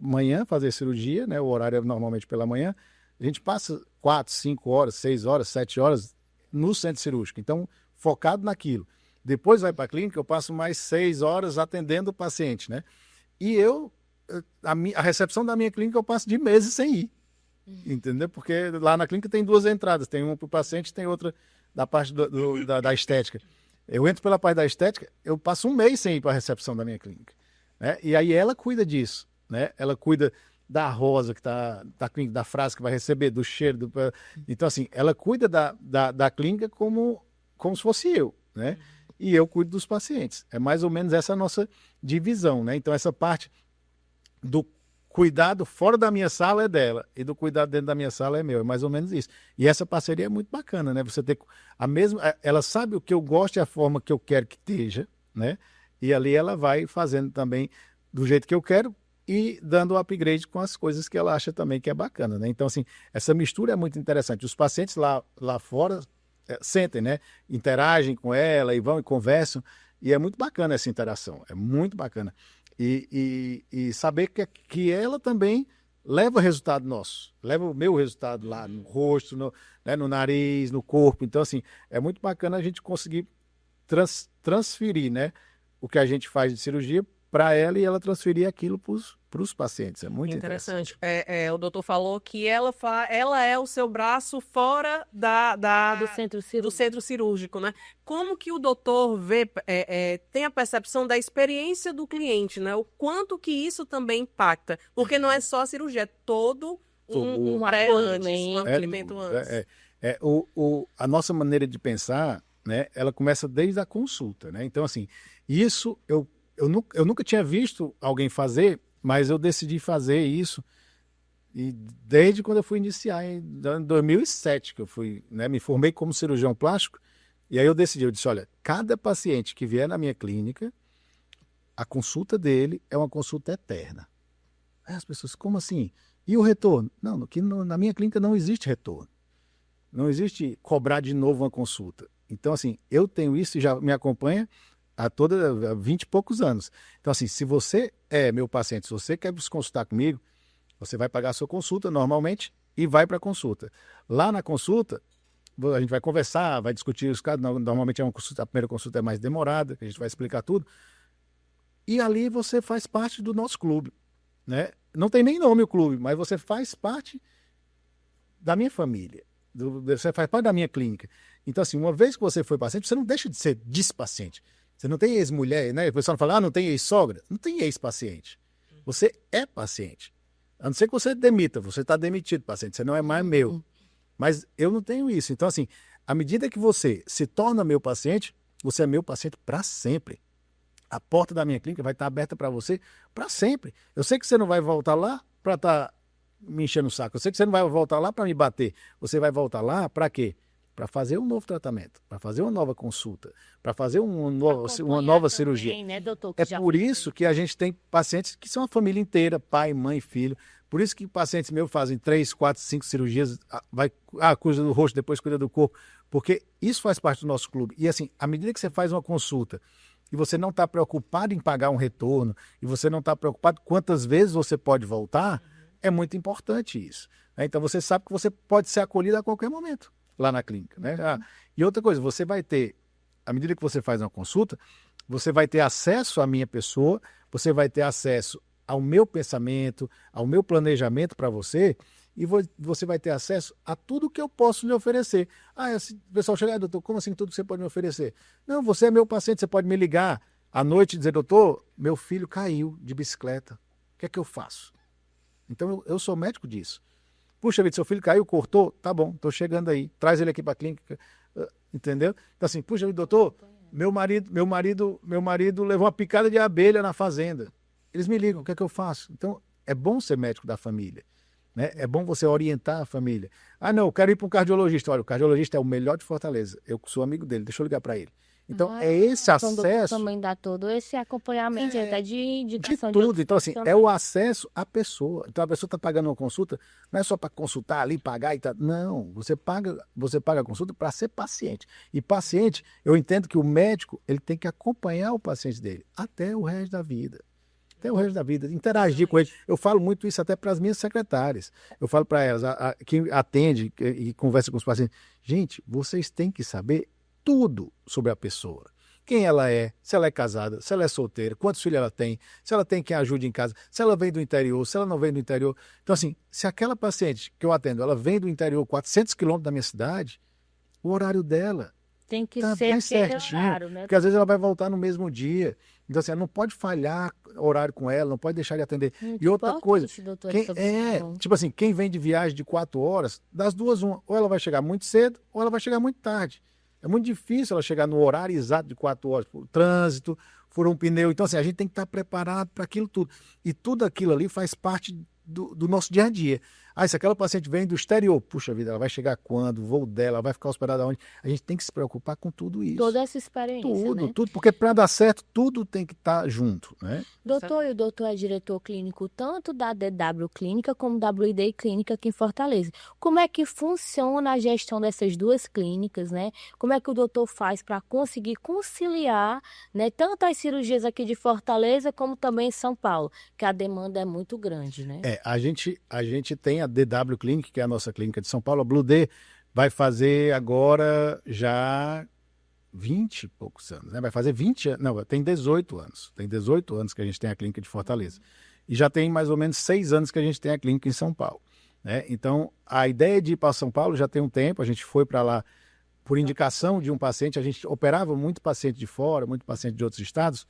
manhã fazer cirurgia, né? O horário é normalmente pela manhã. A gente passa 4, 5 horas, 6 horas, 7 horas no centro cirúrgico. Então, focado naquilo. Depois vai para a clínica, eu passo mais 6 horas atendendo o paciente, né? E a recepção da minha clínica eu passo de meses sem ir, entendeu? Porque lá na clínica tem 2 entradas, tem uma para o paciente, tem outra da parte da estética. Eu entro pela parte da estética, eu passo um mês sem ir para a recepção da minha clínica, né? E aí ela cuida disso, né? Ela cuida da rosa que está da clínica, da frase que vai receber, do cheiro. Então, assim, ela cuida da clínica como se fosse eu, né? E eu cuido dos pacientes. É mais ou menos essa a nossa divisão, né? Então, essa parte do cuidado fora da minha sala é dela e do cuidado dentro da minha sala é meu. É mais ou menos isso. E essa parceria é muito bacana, né? Você ter a mesma... Ela sabe o que eu gosto e a forma que eu quero que esteja, né? E ali ela vai fazendo também do jeito que eu quero, e dando o upgrade com as coisas que ela acha também que é bacana, né? Então, assim, essa mistura é muito interessante. Os pacientes lá fora sentem, né? Interagem com ela e vão e conversam, e é muito bacana essa interação, é muito bacana. E saber que ela também leva o resultado nosso, leva o meu resultado lá no rosto, no nariz, no corpo. Então, assim, é muito bacana a gente conseguir transferir, né, o que a gente faz de cirurgia para ela e ela transferir aquilo para os pacientes. É muito interessante. O doutor falou que ela é o seu braço fora do centro cirúrgico, né? Como que o doutor tem a percepção da experiência do cliente, né? O quanto que isso também impacta? Porque não é só a cirurgia, é todo um acolhimento antes. A nossa maneira de pensar, né? Ela começa desde a consulta, né? Então, assim, isso eu nunca tinha visto alguém fazer, mas eu decidi fazer isso e desde quando eu fui iniciar, em 2007, que eu fui, né, me formei como cirurgião plástico, e aí eu disse, olha, cada paciente que vier na minha clínica, a consulta dele é uma consulta eterna. Aí as pessoas, como assim? E o retorno? Não, na minha clínica não existe retorno. Não existe cobrar de novo uma consulta. Então, assim, eu tenho isso e já me acompanha há 20 e poucos anos. Então, assim, se você é meu paciente, se você quer se consultar comigo, você vai pagar a sua consulta normalmente e vai para a consulta. Lá na consulta, a gente vai conversar, vai discutir os casos. Normalmente a primeira consulta é mais demorada, a gente vai explicar tudo. E ali você faz parte do nosso clube, né? Não tem nem nome o clube, mas você faz parte da minha família. Você faz parte da minha clínica. Então, assim, uma vez que você foi paciente, você não deixa de ser despaciente. Você não tem ex-mulher, né? O pessoal fala, não tem ex-sogra. Não tem ex-paciente. Você é paciente. A não ser que você demita, você está demitido, paciente. Você não é mais meu. Mas eu não tenho isso. Então, assim, à medida que você se torna meu paciente, você é meu paciente para sempre. A porta da minha clínica vai estar aberta para você para sempre. Eu sei que você não vai voltar lá para estar me enchendo o saco. Eu sei que você não vai voltar lá para me bater. Você vai voltar lá para quê? Para fazer um novo tratamento, para fazer uma nova consulta, para fazer uma nova cirurgia. Também, né, doutor, é por isso que a gente tem pacientes que são a família inteira, pai, mãe, filho. Por isso que pacientes meus fazem 3, 4, 5 cirurgias, cuida do rosto, depois cuida do corpo, porque isso faz parte do nosso clube. E assim, à medida que você faz uma consulta e você não está preocupado em pagar um retorno, e você não está preocupado quantas vezes você pode voltar, é muito importante isso. Então você sabe que você pode ser acolhido a qualquer momento lá na clínica, né? E outra coisa, você vai ter, à medida que você faz uma consulta, você vai ter acesso à minha pessoa, você vai ter acesso ao meu pensamento, ao meu planejamento para você, e você vai ter acesso a tudo que eu posso lhe oferecer. O pessoal chega, doutor, como assim tudo que você pode me oferecer? Não, você é meu paciente, você pode me ligar à noite e dizer, doutor, meu filho caiu de bicicleta, o que é que eu faço? Então eu sou médico disso. Puxa vida, seu filho caiu, cortou, tá bom, tô chegando aí, traz ele aqui para a clínica, entendeu? Então assim, puxa vida, doutor, meu marido levou uma picada de abelha na fazenda. Eles me ligam, o que é que eu faço? Então é bom ser médico da família, né? É bom você orientar a família. Não, eu quero ir para um cardiologista. Olha, o cardiologista é o melhor de Fortaleza, eu sou amigo dele, deixa eu ligar para ele. Então, é esse Então, o doutor acesso também dá todo esse acompanhamento, até de de indicação de tudo. outros Então, assim, é profissionais. o acesso à pessoa. Então, a pessoa está pagando uma consulta, não é só para consultar ali, pagar e tal. Não, você paga a consulta para ser paciente. E paciente, eu entendo que o médico, ele tem que acompanhar o paciente dele até o resto da vida. Até o resto da vida, interagir com ele. Eu falo muito isso até para as minhas secretárias. Eu falo para elas, quem atende e conversa com os pacientes, gente, vocês têm que saber tudo sobre a pessoa. Quem ela é, se ela é casada, se ela é solteira, quantos filhos ela tem, se ela tem quem ajude em casa, se ela vem do interior, se ela não vem do interior. Então, assim, se aquela paciente que eu atendo, ela vem do interior, 400 quilômetros da minha cidade, o horário dela Tem que tá ser bem aquele certinho, horário, né? porque às vezes ela vai voltar no mesmo dia. Então, assim, ela não pode falhar horário com ela, não pode deixar de atender. Muito E outra coisa, importante, doutor, quem, essa observação. tipo assim, quem vem de viagem de 4 horas, das duas, uma, ou ela vai chegar muito cedo, ou ela vai chegar muito tarde. É muito difícil ela chegar no horário exato de 4 horas, por trânsito, furou um pneu. Então, assim, a gente tem que estar preparado para aquilo tudo. E tudo aquilo ali faz parte do nosso dia a dia. Se aquela paciente vem do exterior, puxa vida, ela vai chegar quando? O voo dela, ela vai ficar hospedada onde? A gente tem que se preocupar com tudo isso. Toda essa experiência, né? Tudo, porque para dar certo, tudo tem que estar junto, né? Doutor, e o doutor é diretor clínico tanto da DW Clínica como da WD Clínica aqui em Fortaleza. Como é que funciona a gestão dessas duas clínicas, né? Como é que o doutor faz para conseguir conciliar, né, tanto as cirurgias aqui de Fortaleza como também em São Paulo, que a demanda é muito grande, né? A gente tem a DW Clinic, que é a nossa clínica de São Paulo, a Blue D vai fazer agora já 20 e poucos anos, né? Vai fazer 20 anos, não, tem 18 anos. Tem 18 anos que a gente tem a clínica de Fortaleza. E já tem mais ou menos 6 anos que a gente tem a clínica em São Paulo, né? Então, a ideia de ir para São Paulo já tem um tempo, a gente foi para lá por indicação de um paciente, a gente operava muito paciente de fora, muito paciente de outros estados,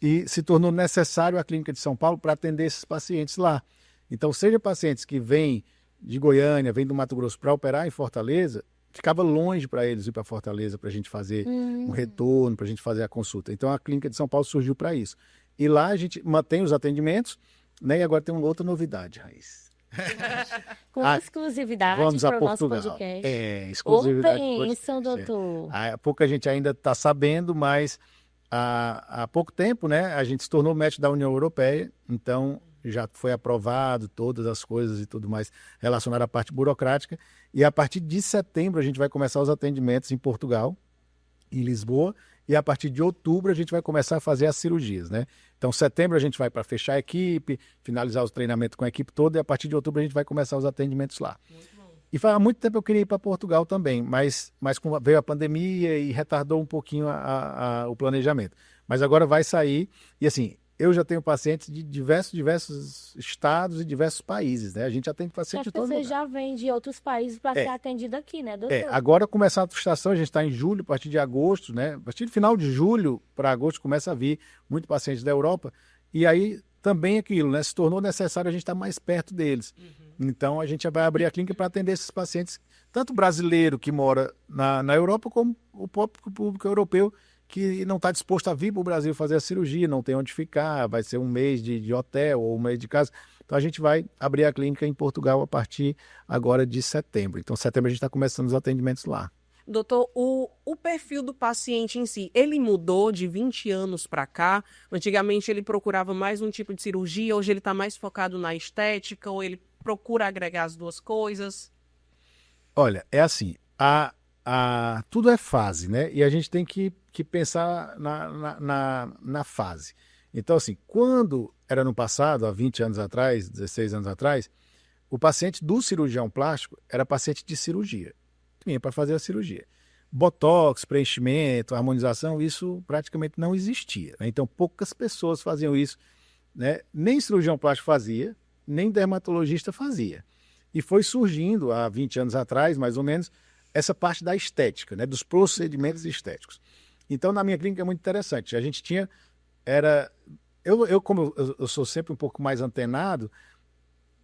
e se tornou necessário a clínica de São Paulo para atender esses pacientes lá. Então, seja pacientes que vêm de Goiânia, vêm do Mato Grosso para operar em Fortaleza, ficava longe para eles ir para Fortaleza para a gente fazer um retorno, para a gente fazer a consulta. Então, a clínica de São Paulo surgiu para isso. E lá a gente mantém os atendimentos, né? E agora tem uma outra novidade, Raiz. Com exclusividade Vamos a para o nosso Portugal. podcast. Exclusividade. Ô, bênção, doutor. Há pouco a gente ainda está sabendo, mas há pouco tempo, né, a gente se tornou médico da União Europeia, então já foi aprovado todas as coisas e tudo mais relacionado à parte burocrática, e a partir de setembro a gente vai começar os atendimentos em Portugal, em Lisboa, e a partir de outubro a gente vai começar a fazer as cirurgias, né? Então, setembro a gente vai para fechar a equipe, finalizar os treinamentos com a equipe toda, e a partir de outubro a gente vai começar os atendimentos lá. E há muito tempo eu queria ir para Portugal também, mas veio a pandemia e retardou um pouquinho o planejamento. Mas agora vai sair, e assim, eu já tenho pacientes de diversos estados e diversos países, né? A gente atende paciente de todo Você lugar. já vem de outros países para ser atendido aqui, né, doutor? Agora começar a estação, a gente está em julho, a partir de agosto, né? A partir do final de julho para agosto começa a vir muito pacientes da Europa, e aí também aquilo, né? Se tornou necessário a gente estar mais perto deles. Então a gente vai abrir a clínica para atender esses pacientes, tanto brasileiro que mora na Europa, como o próprio público europeu que não está disposto a vir para o Brasil fazer a cirurgia, não tem onde ficar, vai ser um mês de hotel ou um mês de casa. Então a gente vai abrir a clínica em Portugal a partir agora de setembro. Então, setembro a gente está começando os atendimentos lá. Doutor, o perfil do paciente em si, ele mudou de 20 anos para cá? Antigamente ele procurava mais um tipo de cirurgia, hoje ele está mais focado na estética, ou ele procura agregar as duas coisas? Olha, é assim, tudo é fase, né? E a gente tem que pensar na fase. Então, assim, quando era no passado, há 20 anos atrás, 16 anos atrás, o paciente do cirurgião plástico era paciente de cirurgia. Vinha para fazer a cirurgia. Botox, preenchimento, harmonização, isso praticamente não existia, né? Então, poucas pessoas faziam isso, né? Nem cirurgião plástico fazia, nem dermatologista fazia. E foi surgindo, há 20 anos atrás, mais ou menos, essa parte da estética, né? Dos procedimentos estéticos. Então, na minha clínica é muito interessante. A gente tinha, como eu sou sempre um pouco mais antenado,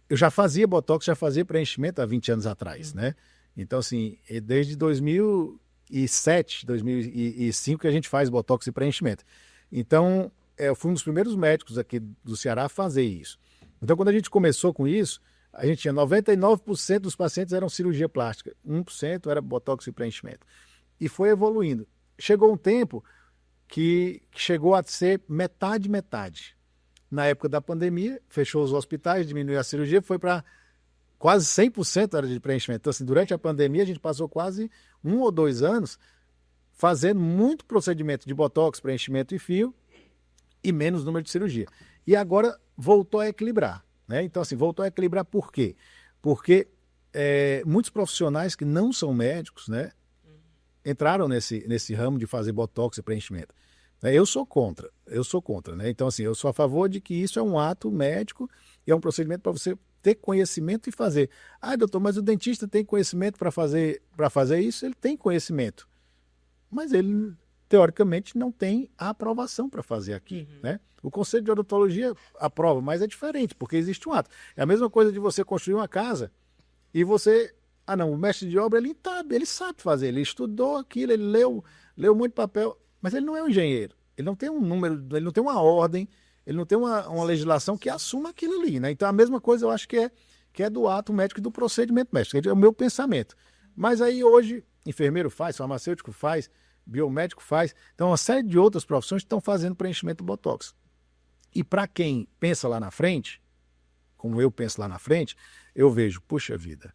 eu já fazia botox, já fazia preenchimento há 20 anos atrás, né? Então, assim, desde 2007, 2005 que a gente faz botox e preenchimento. Então, eu fui um dos primeiros médicos aqui do Ceará a fazer isso. Então, quando a gente começou com isso, a gente tinha 99% dos pacientes eram cirurgia plástica, 1% era botox e preenchimento. E foi evoluindo. chegou um tempo que chegou a ser metade. Na época da pandemia, fechou os hospitais, diminuiu a cirurgia, foi para quase 100% era de preenchimento. Então, assim, durante a pandemia, a gente passou quase 1 ou 2 anos fazendo muito procedimento de botox, preenchimento e fio e menos número de cirurgia. E agora voltou a equilibrar, né? Então, assim, voltou a equilibrar por quê? Porque muitos profissionais que não são médicos, né, entraram nesse ramo de fazer botox e preenchimento. Eu sou contra, né? Então, assim, eu sou a favor de que isso é um ato médico e é um procedimento para você ter conhecimento e fazer. Ah, doutor, mas o dentista tem conhecimento para fazer isso? Ele tem conhecimento, mas ele, teoricamente, não tem a aprovação para fazer aqui, né? O Conselho de Odontologia aprova, mas é diferente, porque existe um ato. É a mesma coisa de você construir uma casa e você... Ah, não, o mestre de obra, ele sabe fazer, ele estudou aquilo, ele leu muito papel... Mas ele não é um engenheiro, ele não tem um número, ele não tem uma ordem, ele não tem uma legislação que assuma aquilo ali, né? Então a mesma coisa eu acho que é do ato médico e do procedimento médico, é o meu pensamento. Mas aí hoje, enfermeiro faz, farmacêutico faz, biomédico faz, então uma série de outras profissões estão fazendo preenchimento do botox. E para quem pensa lá na frente, como eu penso lá na frente, eu vejo, puxa vida,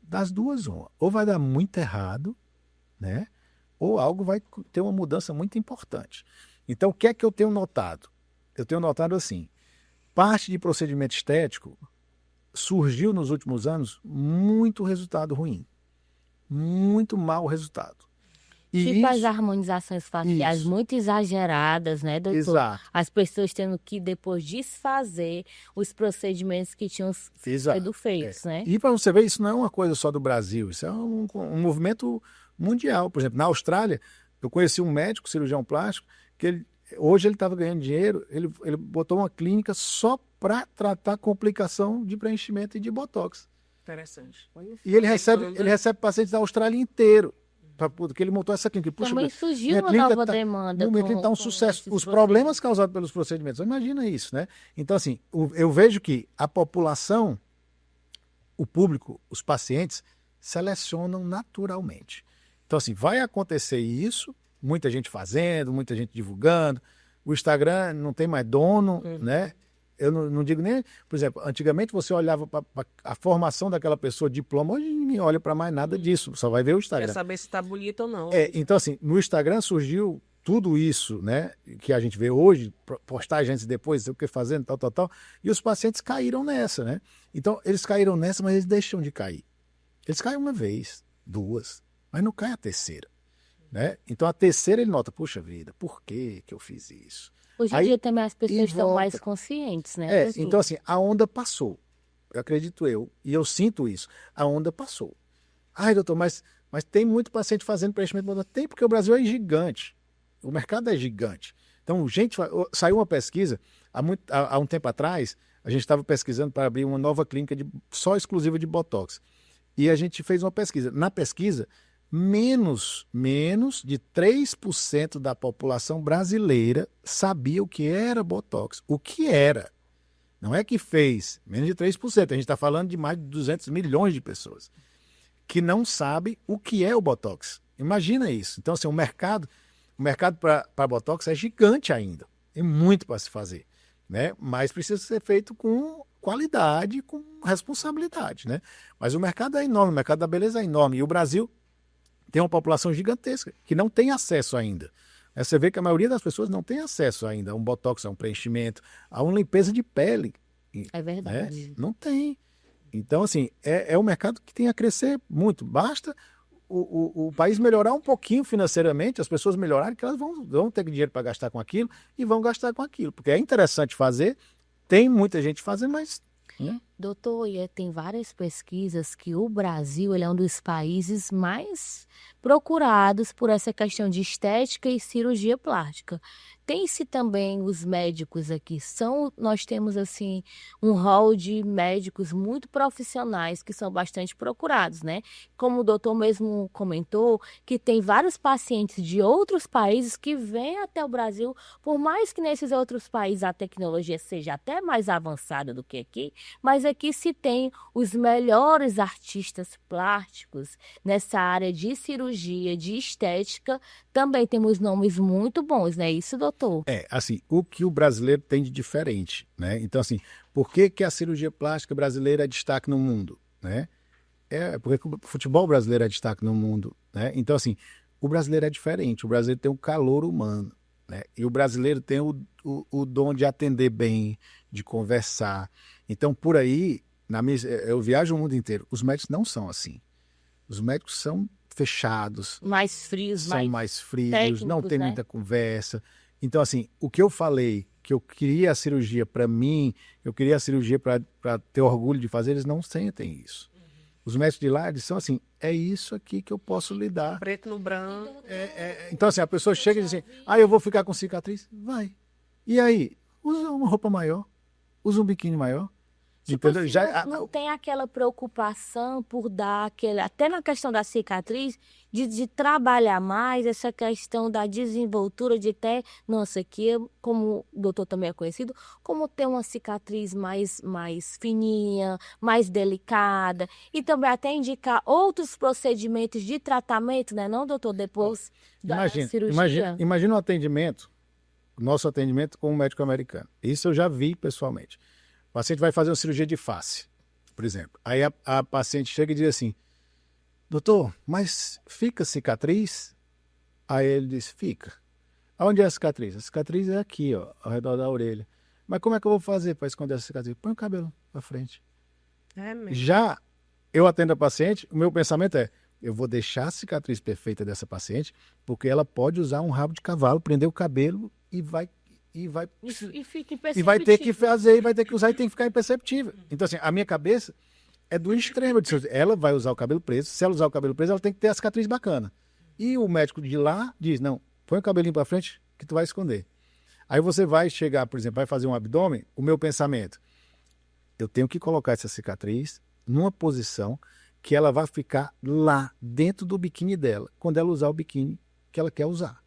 das duas uma, ou vai dar muito errado, né? Ou algo vai ter uma mudança muito importante. Então, o que é que eu tenho notado? Eu tenho notado assim, parte de procedimento estético surgiu nos últimos anos muito resultado ruim. Muito mau resultado. E as harmonizações faciais muito exageradas, né, doutor? Exato. As pessoas tendo que depois desfazer os procedimentos que tinham sido feitos, né? E para você ver, isso não é uma coisa só do Brasil, isso é um movimento mundial. Por exemplo, na Austrália, eu conheci um médico, cirurgião plástico, que hoje ele estava ganhando dinheiro, ele botou uma clínica só para tratar complicação de preenchimento e de botox. Interessante. E ele recebe pacientes da Austrália inteiro, porque ele montou essa clínica. Puxa, também surgiu uma nova demanda. Minha clínica está um sucesso. Os problemas causados pelos procedimentos, imagina isso, né? Então, assim, eu vejo que a população, o público, os pacientes, selecionam naturalmente. Então, assim, vai acontecer isso, muita gente fazendo, muita gente divulgando. O Instagram não tem mais dono, né? Eu não digo nem... Por exemplo, antigamente você olhava para a formação daquela pessoa, diploma, hoje ninguém olha para mais nada disso, só vai ver o Instagram. Quer saber se está bonito ou não. Então, assim, no Instagram surgiu tudo isso, né? Que a gente vê hoje, postagens depois, o que fazendo, tal, e os pacientes caíram nessa, né? Então, eles caíram nessa, mas eles deixam de cair. Eles caem uma vez, 2, mas não cai a terceira, né? Então a terceira ele nota, puxa vida, por que eu fiz isso? Hoje em dia também as pessoas estão mais conscientes, né? Então assim, a onda passou, eu acredito e eu sinto isso, a onda passou. Ai, doutor, mas tem muito paciente fazendo preenchimento botox? Tem, porque o Brasil é gigante, o mercado é gigante. Então, saiu uma pesquisa, há um tempo atrás, a gente estava pesquisando para abrir uma nova clínica só exclusiva de botox. E a gente fez uma pesquisa. Na pesquisa, menos de 3% da população brasileira sabia o que era botox. O que era. Não é que fez, menos de 3%. A gente está falando de mais de 200 milhões de pessoas que não sabem o que é o botox. Imagina isso. Então, assim, o mercado para botox é gigante ainda. Tem muito para se fazer, né? Mas precisa ser feito com qualidade, com responsabilidade, né? Mas o mercado é enorme, o mercado da beleza é enorme. E o Brasil tem uma população gigantesca que não tem acesso ainda. Você vê que a maioria das pessoas não tem acesso ainda a um botox, a um preenchimento, a uma limpeza de pele. É verdade. Né? Não tem. Então, assim, é um mercado que tem a crescer muito. Basta o país melhorar um pouquinho financeiramente, as pessoas melhorarem, que elas vão ter dinheiro para gastar com aquilo e vão gastar com aquilo. Porque é interessante fazer, tem muita gente fazendo, mas... Doutor, tem várias pesquisas que o Brasil ele é um dos países mais procurados por essa questão de estética e cirurgia plástica. Tem-se também os médicos aqui. Nós temos assim um hall de médicos muito profissionais que são bastante procurados, né? Como o doutor mesmo comentou, que tem vários pacientes de outros países que vêm até o Brasil, por mais que nesses outros países a tecnologia seja até mais avançada do que aqui, mas aqui se tem os melhores artistas plásticos nessa área de cirurgia, de estética, também temos nomes muito bons, não é isso, doutor? Assim, o que o brasileiro tem de diferente, né? Então, assim, por que que a cirurgia plástica brasileira é destaque no mundo, né? Porque o futebol brasileiro é destaque no mundo, né? Então, assim, o brasileiro é diferente, o brasileiro tem um calor humano, né? E o brasileiro tem o dom de atender bem, de conversar. Então, por aí, eu viajo o mundo inteiro, os médicos não são assim. Os médicos são fechados, Mais frios, são mais frios, técnicos, não tem né? muita conversa. Então, assim, o que eu falei, que eu queria a cirurgia para mim, eu queria a cirurgia para ter orgulho de fazer, eles não sentem isso. Os médicos de lá, eles são assim, é isso aqui que eu posso lidar. Preto no branco. Então, assim, a pessoa chega e diz assim, eu vou ficar com cicatriz? Vai. E aí? Usa uma roupa maior, usa um biquíni maior. Tipo Entendeu? assim, não tem aquela preocupação por dar aquele, até na questão da cicatriz, de trabalhar mais essa questão da desenvoltura, de ter, nossa, aqui, como o doutor também é conhecido, como ter uma cicatriz mais fininha, mais delicada, e também até indicar outros procedimentos de tratamento, né, não, doutor, depois da cirurgia? Imagina o atendimento, o nosso atendimento com um médico americano. Isso eu já vi pessoalmente. O paciente vai fazer uma cirurgia de face, por exemplo. Aí a paciente chega e diz assim, doutor, mas fica cicatriz? Aí ele diz, fica. Aonde é a cicatriz? A cicatriz é aqui, ó, ao redor da orelha. Mas como é que eu vou fazer para esconder essa cicatriz? Põe o cabelo para frente. É mesmo. Já eu atendo a paciente, o meu pensamento é, eu vou deixar a cicatriz perfeita dessa paciente, porque ela pode usar um rabo de cavalo, prender o cabelo e vai fica e vai ter que imperceptível. fazer, e vai ter que usar e tem que ficar imperceptível. Então, assim, a minha cabeça é do extremo. Ela vai usar o cabelo preso. Se ela usar o cabelo preso, ela tem que ter a cicatriz bacana. E o médico de lá diz, não, põe o cabelinho para frente que tu vai esconder. Aí você vai chegar, por exemplo, vai fazer um abdômen, o meu pensamento, eu tenho que colocar essa cicatriz numa posição que ela vai ficar lá, dentro do biquíni dela, quando ela usar o biquíni que ela quer usar.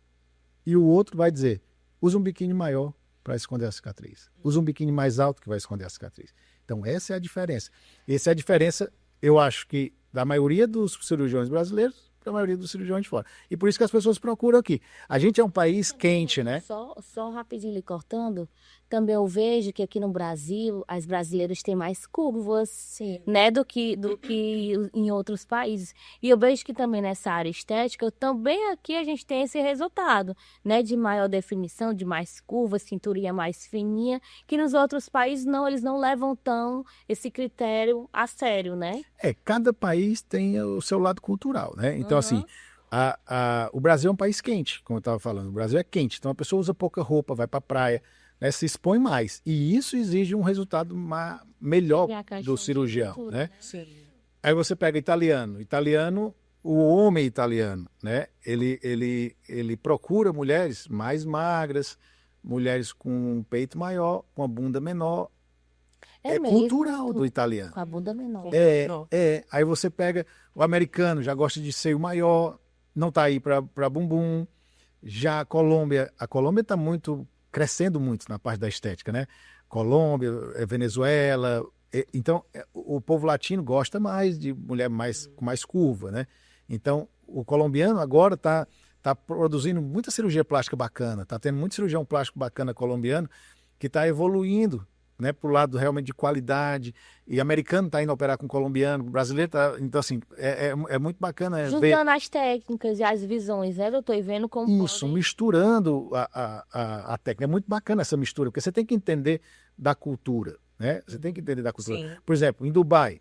E o outro vai dizer, usa um biquíni maior para esconder a cicatriz. Usa um biquíni mais alto que vai esconder a cicatriz. Então, essa é a diferença. Essa é a diferença, eu acho que, da maioria dos cirurgiões brasileiros para a maioria dos cirurgiões de fora. E por isso que as pessoas procuram aqui. A gente é um país quente, né? Só rapidinho lhe cortando, também eu vejo que aqui no Brasil, as brasileiras têm mais curvas, Sim. né, do que em outros países. E eu vejo que também nessa área estética, também aqui a gente tem esse resultado, né, de maior definição, de mais curvas, cinturinha mais fininha, que nos outros países não, eles não levam tão esse critério a sério, né? Cada país tem o seu lado cultural, né? Então, assim, o Brasil é um país quente, como eu estava falando. O Brasil é quente, então a pessoa usa pouca roupa, vai para a praia, né, se expõe mais. E isso exige um resultado melhor do cirurgião, né? Sim. Aí você pega italiano, o homem italiano, né? Ele procura mulheres mais magras, mulheres com um peito maior, com a bunda menor. É mesmo, cultural do italiano. com a bunda menor. Aí você pega o americano, já gosta de seio maior, não tá aí para bumbum. Já a Colômbia está crescendo muito na parte da estética, né? Colômbia, Venezuela. Então, o povo latino gosta mais de mulher com mais curva, né? Então, o colombiano agora tá produzindo muita cirurgia plástica bacana, tá tendo muito cirurgião plástico bacana colombiano que está evoluindo, né, para o lado realmente de qualidade, e americano está indo operar com colombiano, brasileiro está, então assim, é muito bacana ver Juntando as técnicas e as visões, né, doutor? E vendo como isso, misturando a técnica. É muito bacana essa mistura, porque você tem que entender da cultura, né? Você tem que entender da cultura. Sim. Por exemplo, em Dubai,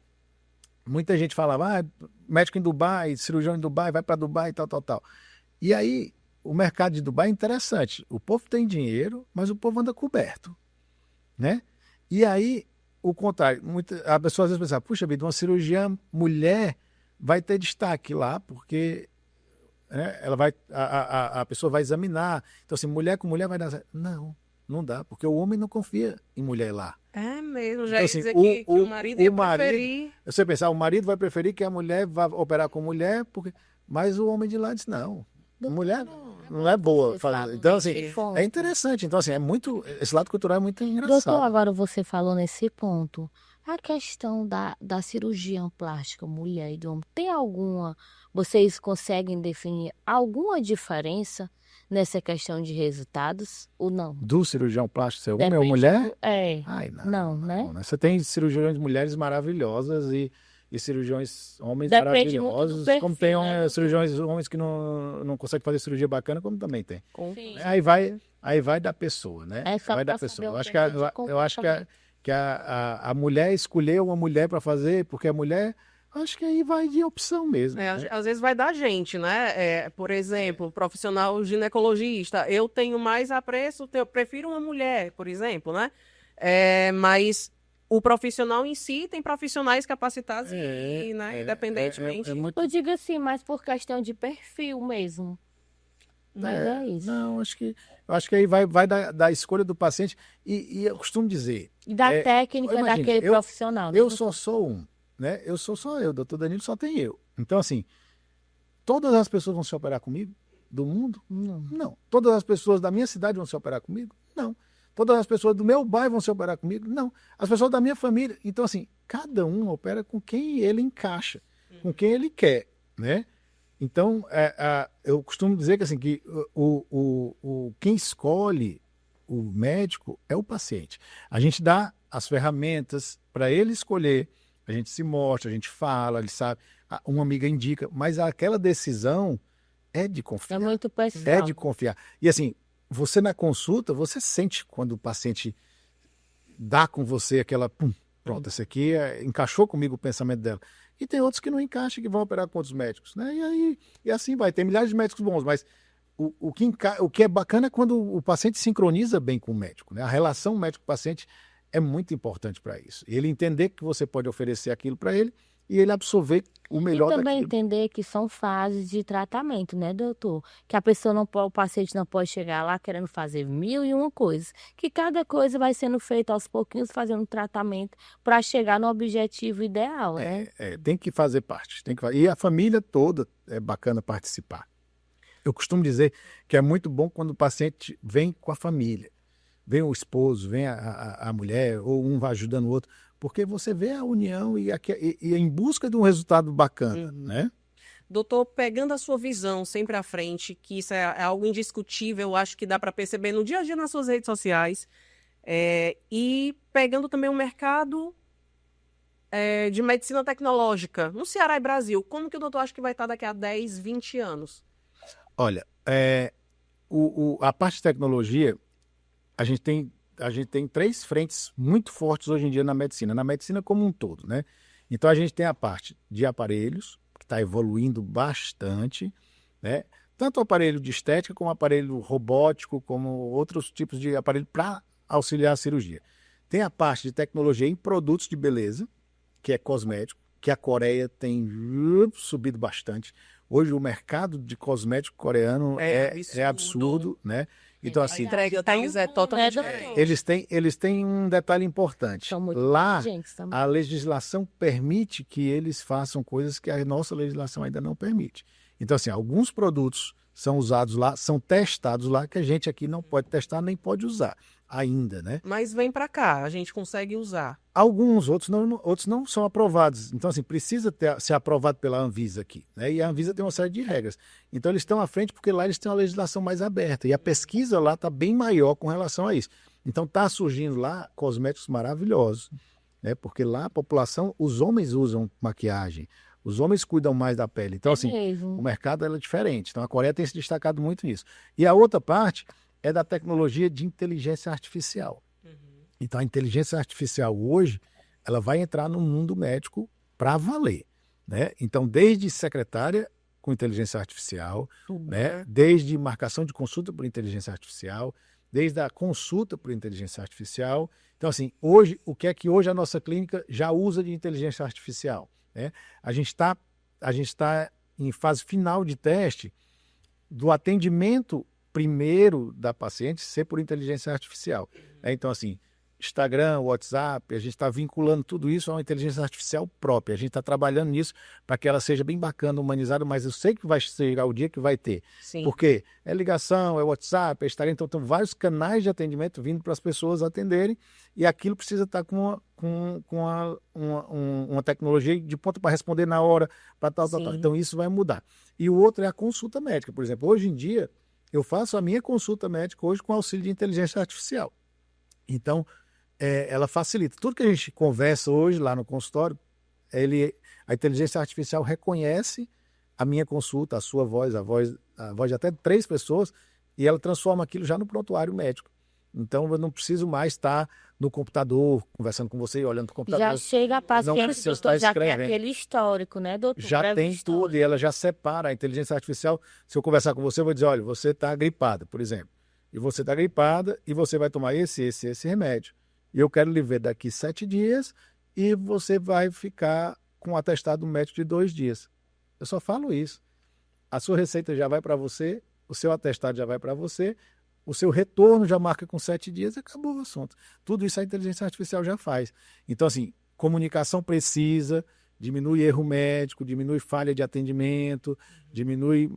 muita gente falava, médico em Dubai, cirurgião em Dubai, vai para Dubai, tal. E aí, o mercado de Dubai é interessante. O povo tem dinheiro, mas o povo anda coberto, né? E aí, o contrário, a pessoa às vezes pensa, puxa vida, uma cirurgiã mulher vai ter destaque lá, porque, né, a pessoa vai examinar. Então, assim, mulher com mulher vai dar... Não dá, porque o homem não confia em mulher lá. É mesmo, já Então, ia assim, dizer que o marido ia preferir. Você pensar, o marido vai preferir que a mulher vá operar com mulher, mas o homem de lá diz, não, mulher não é boa. Então, assim, é interessante. Então, assim, esse lado cultural é muito engraçado. Doutor, agora você falou nesse ponto. A questão da cirurgia plástica, mulher e do homem, tem alguma, vocês conseguem definir alguma diferença nessa questão de resultados ou não? Do cirurgião plástico ser homem ou Depende mulher? É, Ai, não, não, né? né? Você tem cirurgiões mulheres maravilhosas e cirurgiões homens Depende muito do maravilhosos, perfil, como tem né, doutor? cirurgiões homens que não conseguem fazer cirurgia bacana, como também tem. Sim. Aí vai da pessoa, né? É só Vai da pra saber pessoa. o Eu acho perfil de eu acho comportamento. que a mulher escolheu uma mulher para fazer, porque a mulher, acho que aí vai de opção mesmo, É, né? às vezes vai da gente, né? Por exemplo, profissional ginecologista, eu tenho mais apreço, eu prefiro uma mulher, por exemplo, né? Mas o profissional em si tem profissionais capacitados e, né, independentemente. É muito. Eu digo assim, mas por questão de perfil mesmo. Mas é isso. Não, eu acho que aí vai da escolha do paciente. E eu costumo dizer, E da é, técnica imagine, daquele profissional, né? eu só sou um, né? Eu sou só eu, doutor Danilo só tem eu. Então, assim, todas as pessoas vão se operar comigo do mundo? Não. Não. Todas as pessoas da minha cidade vão se operar comigo? Não. Todas as pessoas do meu bairro vão se operar comigo? Não. As pessoas da minha família. Então, assim, cada um opera com quem ele encaixa, com quem ele quer, né? Então, eu costumo dizer que, assim, que quem escolhe o médico é o paciente. A gente dá as ferramentas para ele escolher, a gente se mostra, a gente fala, ele sabe, uma amiga indica, mas aquela decisão é de É confiar. muito É pessoal. de confiar. E assim, você na consulta, você sente quando o paciente dá com você aquela, pum, pronto, esse aqui encaixou comigo o pensamento dela. E tem outros que não encaixam, que vão operar com outros médicos, né? E assim vai. Tem milhares de médicos bons, mas o que é bacana é quando o paciente sincroniza bem com o médico, né? A relação médico-paciente é muito importante para isso. Ele entender que você pode oferecer aquilo para ele e ele absorver o E melhor também daquilo. entender que são fases de tratamento, né, doutor? Que a pessoa não pode, o paciente não pode chegar lá querendo fazer 1001 coisas. Que cada coisa vai sendo feita aos pouquinhos, fazendo tratamento para chegar no objetivo ideal, né? Tem que fazer parte. E a família toda é bacana participar. Eu costumo dizer que é muito bom quando o paciente vem com a família. Vem o esposo, vem a mulher, ou um vai ajudando o outro, porque você vê a união e em busca de um resultado bacana, né? Doutor, pegando a sua visão sempre à frente, que isso é algo indiscutível, eu acho que dá para perceber no dia a dia nas suas redes sociais, e pegando também o mercado de medicina tecnológica no Ceará e Brasil, como que o doutor acha que vai estar daqui a 10, 20 anos? Olha, a parte de tecnologia, a gente tem 3 frentes muito fortes hoje em dia na medicina como um todo, né? Então a gente tem a parte de aparelhos, que está evoluindo bastante, né? Tanto o aparelho de estética, como o aparelho robótico, como outros tipos de aparelho para auxiliar a cirurgia. Tem a parte de tecnologia em produtos de beleza, que é cosmético, que a Coreia tem subido bastante. Hoje o mercado de cosmético coreano é absurdo, né? Então, A assim, entrega deles é totalmente Né, doutor? diferente. eles têm um detalhe importante. São muito Lá, inteligentes também. a legislação permite que eles façam coisas que a nossa legislação ainda não permite. Então, assim, alguns produtos são usados lá, são testados lá, que a gente aqui não pode testar nem pode usar ainda, né? Mas vem para cá, a gente consegue usar. Alguns, outros não são aprovados. Então, assim, precisa ser aprovado pela Anvisa aqui, né? E a Anvisa tem uma série de regras. Então, eles estão à frente porque lá eles têm uma legislação mais aberta. E a pesquisa lá está bem maior com relação a isso. Então, está surgindo lá cosméticos maravilhosos, né? Porque lá a população, os homens usam maquiagem, os homens cuidam mais da pele. Então, assim, mesmo. o mercado é diferente. Então, a Coreia tem se destacado muito nisso. E a outra parte é da tecnologia de inteligência artificial. Então, a inteligência artificial hoje, ela vai entrar no mundo médico para valer, né? Então, desde secretária com inteligência artificial, né? Desde marcação de consulta por inteligência artificial, desde a consulta por inteligência artificial. Então, assim, hoje, o que é que hoje a nossa clínica já usa de inteligência artificial, né? A gente está em fase final de teste do atendimento primeiro da paciente ser por inteligência artificial. Então, assim, Instagram, WhatsApp, a gente está vinculando tudo isso a uma inteligência artificial própria. A gente está trabalhando nisso para que ela seja bem bacana, humanizada, mas eu sei que vai chegar o dia que vai ter. Sim. Porque é ligação, é WhatsApp, é Instagram, então tem vários canais de atendimento vindo para as pessoas atenderem e aquilo precisa estar com uma tecnologia de ponta para responder na hora, para tal. Sim. Então isso vai mudar. E o outro é a consulta médica. Por exemplo, hoje em dia, eu faço a minha consulta médica hoje com auxílio de inteligência artificial. Então, ela facilita. Tudo que a gente conversa hoje lá no consultório, a inteligência artificial reconhece a minha consulta, a sua voz, a voz de até 3 pessoas, e ela transforma aquilo já no prontuário médico. Então, eu não preciso mais estar no computador, conversando com você, olhando para o computador. Já chega a paciente, precisa doutor, estar já tem escrevendo. aquele histórico, né, doutor? Já Breve tem histórico. tudo, e ela já separa a inteligência artificial. Se eu conversar com você, eu vou dizer, olha, você está gripada, por exemplo. E você está gripada e você vai tomar esse remédio. E eu quero lhe ver daqui 7 dias e você vai ficar com um atestado médico de 2 dias. Eu só falo isso. A sua receita já vai para você, o seu atestado já vai para você, o seu retorno já marca com 7 dias e acabou o assunto. Tudo isso a inteligência artificial já faz. Então, assim, comunicação precisa, diminui erro médico, diminui falha de atendimento, diminui,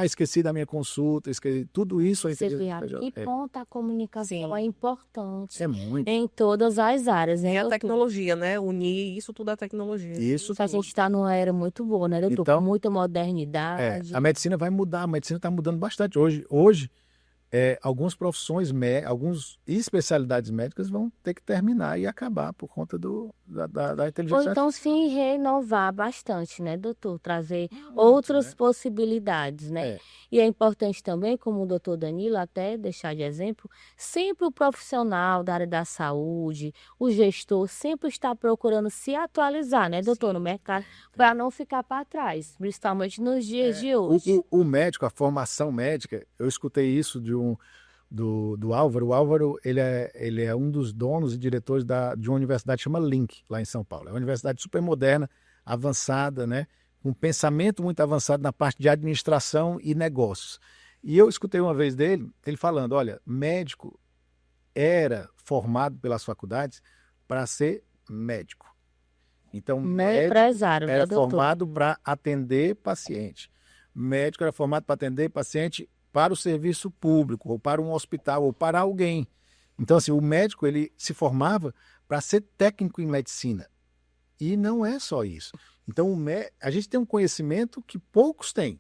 esqueci da minha consulta, tudo isso a Você vê inteligência a que artificial ponto a comunicação Sim. é importante é muito. em todas as áreas, né, É a doutor? tecnologia, né? Unir isso tudo à tecnologia. Isso A gente está numa era muito boa, né, doutor? Então, Com muita modernidade. a medicina vai mudar, a medicina está mudando bastante. Hoje algumas profissões, algumas especialidades médicas vão ter que terminar e acabar por conta da Ou inteligência então se renovar bastante, né, doutor? Trazer outras né? possibilidades, né? É. E é importante também, como o doutor Danilo até deixar de exemplo, sempre o profissional da área da saúde, o gestor, sempre está procurando se atualizar, né, doutor, no mercado, para não ficar para trás, principalmente nos dias de hoje. O médico, a formação médica, eu escutei isso do Álvaro. O Álvaro, ele é um dos donos e diretores de uma universidade que chama Link, lá em São Paulo. É uma universidade super moderna, avançada, né? Com um pensamento muito avançado na parte de administração e negócios. E eu escutei uma vez ele falando, olha, médico era formado pelas faculdades para ser médico. Então, médico Empresário, né, era doutor? formado para atender paciente. Médico era formado para atender paciente para o serviço público, ou para um hospital, ou para alguém. Então, assim, o médico ele se formava para ser técnico em medicina. E não é só isso. Então, a gente tem um conhecimento que poucos têm.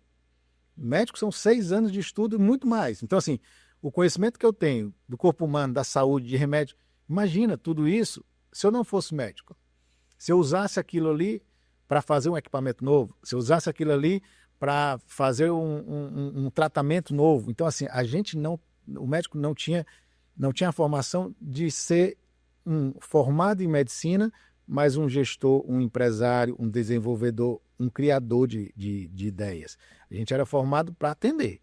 Médicos são 6 anos de estudo e muito mais. Então, assim, o conhecimento que eu tenho do corpo humano, da saúde, de remédio, imagina tudo isso se eu não fosse médico. Se eu usasse aquilo ali para fazer um equipamento novo, se eu usasse aquilo ali para fazer um tratamento novo. Então, assim, o médico não tinha a formação de ser um formado em medicina, mas um gestor, um empresário, um desenvolvedor, um criador de ideias. A gente era formado para atender.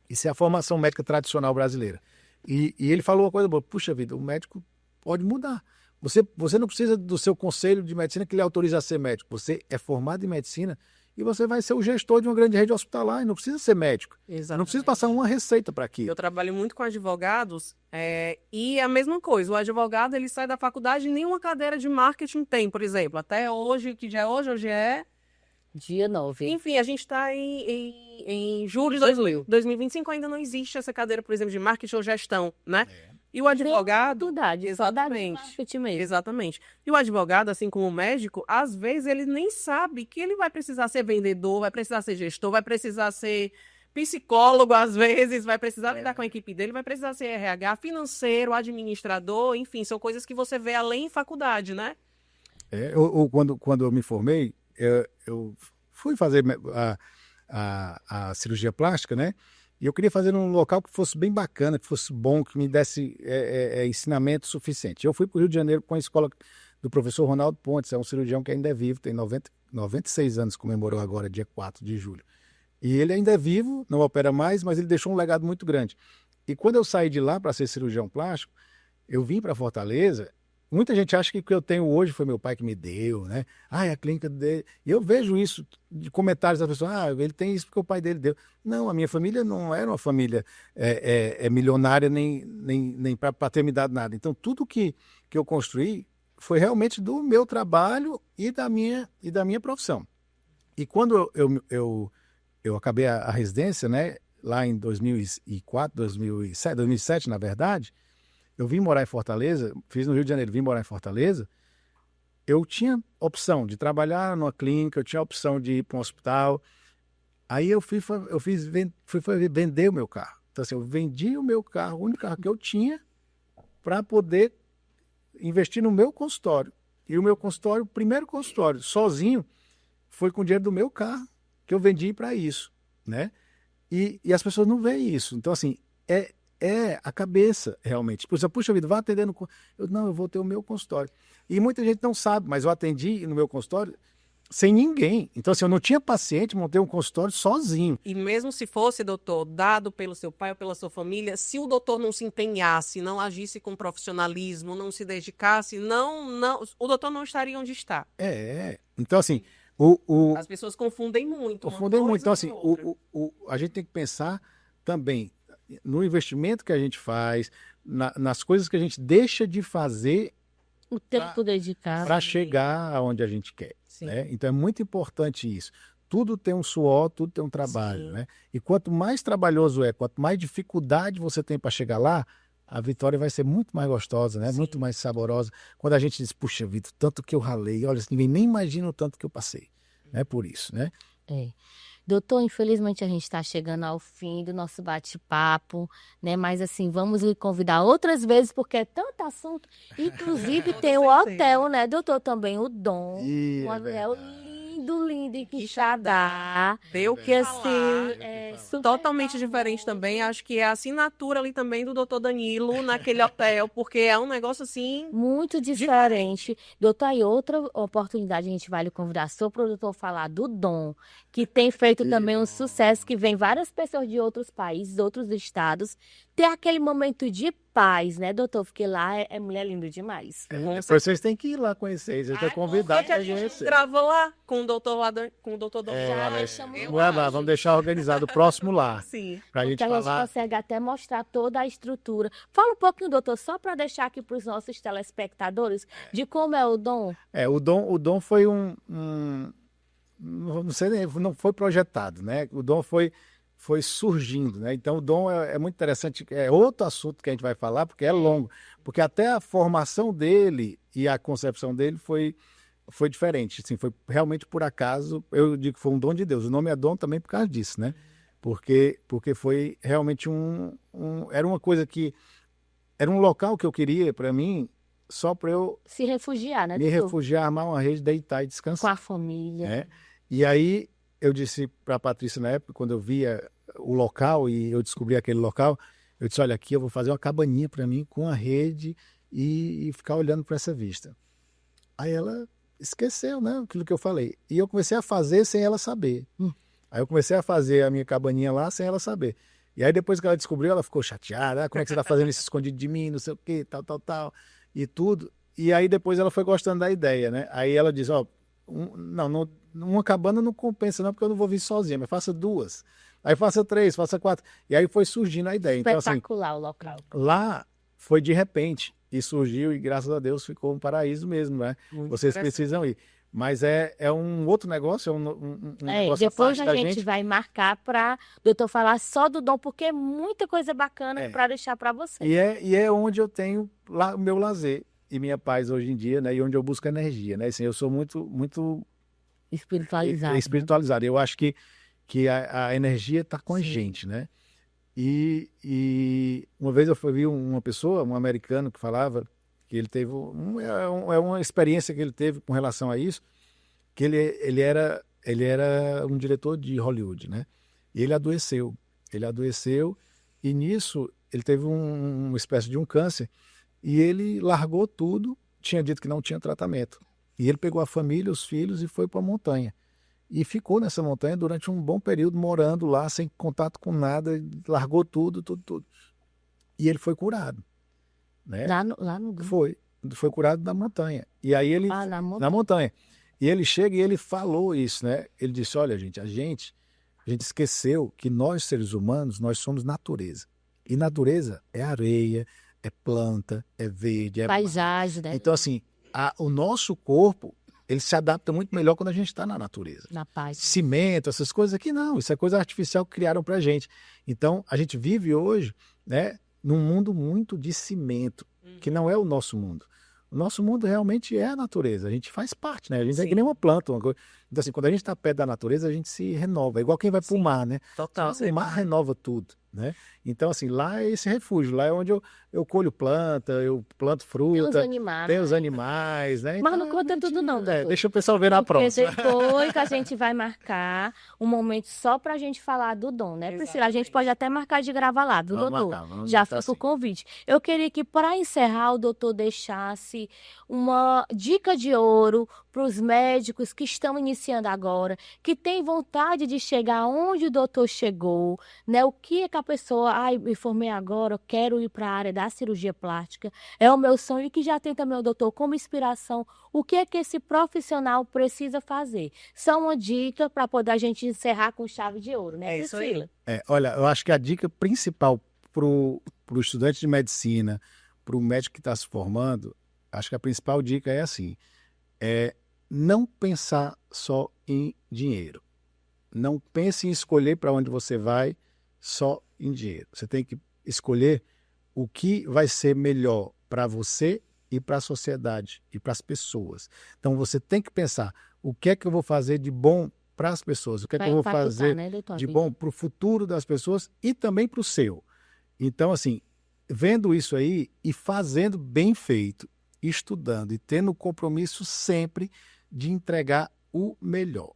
Isso é a formação médica tradicional brasileira. E ele falou uma coisa boa, puxa vida, o médico pode mudar. Você não precisa do seu conselho de medicina que lhe autoriza a ser médico. Você é formado em medicina e você vai ser o gestor de uma grande rede hospitalar e não precisa ser médico. Exatamente. Não precisa passar uma receita para aquilo. Eu trabalho muito com advogados e é a mesma coisa. O advogado ele sai da faculdade e nenhuma cadeira de marketing tem, por exemplo. Até hoje, que dia é hoje é... Dia 9. Enfim, a gente está em julho de 2025, ainda não existe essa cadeira, por exemplo, de marketing ou gestão, né? E o advogado... Exatamente. Exatamente. E o advogado, assim como o médico, às vezes ele nem sabe que ele vai precisar ser vendedor, vai precisar ser gestor, vai precisar ser psicólogo, às vezes, vai precisar lidar com a equipe dele, vai precisar ser RH, financeiro, administrador, enfim, são coisas que você vê além em faculdade, né? Quando eu me formei, eu fui fazer a cirurgia plástica, né? E eu queria fazer num local que fosse bem bacana, que fosse bom, que me desse ensinamento suficiente. Eu fui para o Rio de Janeiro com a escola do professor Ronaldo Pontes, é um cirurgião que ainda é vivo, tem 96 anos, comemorou agora, dia 4 de julho. E ele ainda é vivo, não opera mais, mas ele deixou um legado muito grande. E quando eu saí de lá para ser cirurgião plástico, eu vim para Fortaleza muita gente acha que o que eu tenho hoje foi meu pai que me deu, né? Ah, é a clínica dele. E eu vejo isso de comentários das pessoas, ele tem isso porque o pai dele deu. Não, a minha família não era uma família milionária, nem para ter me dado nada. Então, tudo que eu construí foi realmente do meu trabalho e da minha profissão. E quando eu acabei a residência, né, lá em 2004, 2007, na verdade, eu vim morar em Fortaleza, fiz no Rio de Janeiro, vim morar em Fortaleza, eu tinha opção de trabalhar numa clínica, eu tinha opção de ir para um hospital. Aí eu fui vender o meu carro. Então, assim, eu vendi o meu carro, o único carro que eu tinha, para poder investir no meu consultório. E o meu consultório, o primeiro consultório, sozinho, foi com o dinheiro do meu carro que eu vendi para isso, né? E as pessoas não veem isso. Então, assim, é a cabeça, realmente. Tipo, você, puxa vida, vai atendendo. Eu vou ter o meu consultório. E muita gente não sabe, mas eu atendi no meu consultório sem ninguém. Então, assim, eu não tinha paciente, montei um consultório sozinho. E mesmo se fosse, doutor, dado pelo seu pai ou pela sua família, se o doutor não se empenhasse, não agisse com profissionalismo, não se dedicasse, o doutor não estaria onde está. Então, assim, as pessoas confundem muito. Confundem muito. Então, assim, a gente tem que pensar também no investimento que a gente faz, nas coisas que a gente deixa de fazer o tempo dedicado para chegar aonde a gente quer. Né? Então é muito importante isso. Tudo tem um suor, tudo tem um trabalho. Né? E quanto mais trabalhoso quanto mais dificuldade você tem para chegar lá, a vitória vai ser muito mais gostosa, né? Muito mais saborosa. Quando a gente diz, puxa vida, tanto que eu ralei, olha, ninguém nem imagina o tanto que eu passei. É por isso, né? Doutor, infelizmente a gente está chegando ao fim do nosso bate-papo, né? Mas assim, vamos lhe convidar outras vezes, porque é tanto assunto. Inclusive tem o hotel, né, doutor? Também o Dom. Um hotel lindo em Quixadá. Deu que assim, super totalmente diferente também. Acho que é a assinatura ali também do doutor Danilo naquele hotel, porque é um negócio assim... muito diferente. Doutor, aí outra oportunidade a gente vai lhe convidar só para o doutor falar do Dom, que tem feito também um sucesso, que vem várias pessoas de outros países, outros estados, ter aquele momento de paz, né, doutor? Porque lá é mulher lindo demais. Vocês têm que ir lá conhecer, vocês estão convidados a gente gravou lá com o doutor Dom. Vamos deixar organizado o próximo lá. Sim. Pra gente a gente falar. consegue até mostrar toda a estrutura. Fala um pouquinho, doutor, só para deixar aqui para os nossos telespectadores de como é o Dom. O Dom foi não sei, não foi projetado, né? O Dom foi surgindo, né? Então o Dom é muito interessante, é outro assunto que a gente vai falar, porque é longo, porque até a formação dele e a concepção dele foi diferente, assim, foi realmente por acaso. Eu digo que foi um dom de Deus. O nome é Dom também por causa disso, né? Porque foi realmente era uma coisa que era um local que eu queria para mim, só para eu se refugiar, né? Me refugiar, armar uma rede, deitar e descansar. Com a família. Né? E aí eu disse para a Patrícia na época, quando eu via o local e eu descobri aquele local, eu disse, olha, aqui eu vou fazer uma cabaninha para mim com a rede e ficar olhando para essa vista. Aí ela esqueceu, né, aquilo que eu falei. E eu comecei a fazer sem ela saber. Aí eu comecei a fazer a minha cabaninha lá sem ela saber. E aí depois que ela descobriu, ela ficou chateada. Como é que você está fazendo isso escondido de mim, não sei o quê, tal, e tudo. E aí depois ela foi gostando da ideia, né? Aí ela diz, uma cabana não compensa não, porque eu não vou vir sozinha, mas faça 2. Aí faça 3, faça 4. E aí foi surgindo a ideia. Espetacular, então, o local. Lá foi de repente, e surgiu, e graças a Deus ficou um paraíso mesmo, né? Vocês precisam ir. Mas é um outro negócio, negócio depois a gente vai marcar para o doutor falar só do Dom, porque é muita coisa bacana para deixar para você. E é onde eu tenho o meu lazer e minha paz hoje em dia, né? E onde eu busco energia, né? Assim, eu sou muito espiritualizado. Eu acho que a energia está com a gente, né? E uma vez eu vi uma pessoa, um americano, que falava que ele teve uma experiência que ele teve com relação a isso, que ele era um diretor de Hollywood, né? E ele adoeceu e nisso ele teve uma espécie de um câncer e ele largou tudo, tinha dito que não tinha tratamento. E ele pegou a família, os filhos e foi para a montanha. E ficou nessa montanha durante um bom período, morando lá, sem contato com nada, largou tudo. E ele foi curado. Né? Lá no Dom? Foi. foi curado na montanha. E aí ele... Ah, na montanha. E ele chega e ele falou isso, né? Ele disse, olha, gente, a gente esqueceu que nós, seres humanos, nós somos natureza. E natureza é areia, é planta, é verde, é... Paisagem, né? Então, assim, o nosso corpo, ele se adapta muito melhor quando a gente está na natureza. Na paz. Cimento, essas coisas aqui, não. Isso é coisa artificial que criaram pra gente. Então, a gente vive hoje, né, num mundo muito de cimento, que não é o nosso mundo. O nosso mundo realmente é a natureza. A gente faz parte, né? A gente é Sim. que nem uma planta. Uma coisa. Então, assim, quando a gente está perto da natureza, a gente se renova. É igual quem vai para o Sim. mar, né? Total. O mar renova tudo, né? Então, assim, lá é esse refúgio. Lá é onde eu colho planta, eu planto Tem os fruta, animais. tem os animais, né? Mas não Então, conta tudo não, doutor. deixa o pessoal ver na Porque próxima. depois que a gente vai marcar um momento só pra gente falar do Dom, né, Priscila? A gente Exatamente. pode até marcar de gravar lá, viu, Vamos doutor? marcar, vamos Já marcar fica o sim. convite. Eu queria que, para encerrar, o doutor deixasse uma dica de ouro para os médicos que estão iniciando agora, que têm vontade de chegar onde o doutor chegou, né? O que é que a pessoa, ai, me formei agora, eu quero ir para a área da cirurgia plástica, é o meu sonho, e que já tem também o doutor como inspiração. O que é que esse profissional precisa fazer? Só uma dica para poder a gente encerrar com chave de ouro, né, É isso aí. Priscila? Olha, eu acho que a dica principal para o estudante de medicina, para o médico que está se formando, acho que a principal dica é assim, não pensar só em dinheiro. Não pense em escolher para onde você vai só em dinheiro. Você tem que escolher o que vai ser melhor para você e para a sociedade e para as pessoas. Então você tem que pensar, o que é que eu vou fazer de bom para as pessoas? O que é que eu vou fazer né, doutor? de bom para o futuro das pessoas e também para o seu? Então, assim, vendo isso aí e fazendo bem feito, estudando e tendo o compromisso sempre de entregar o melhor.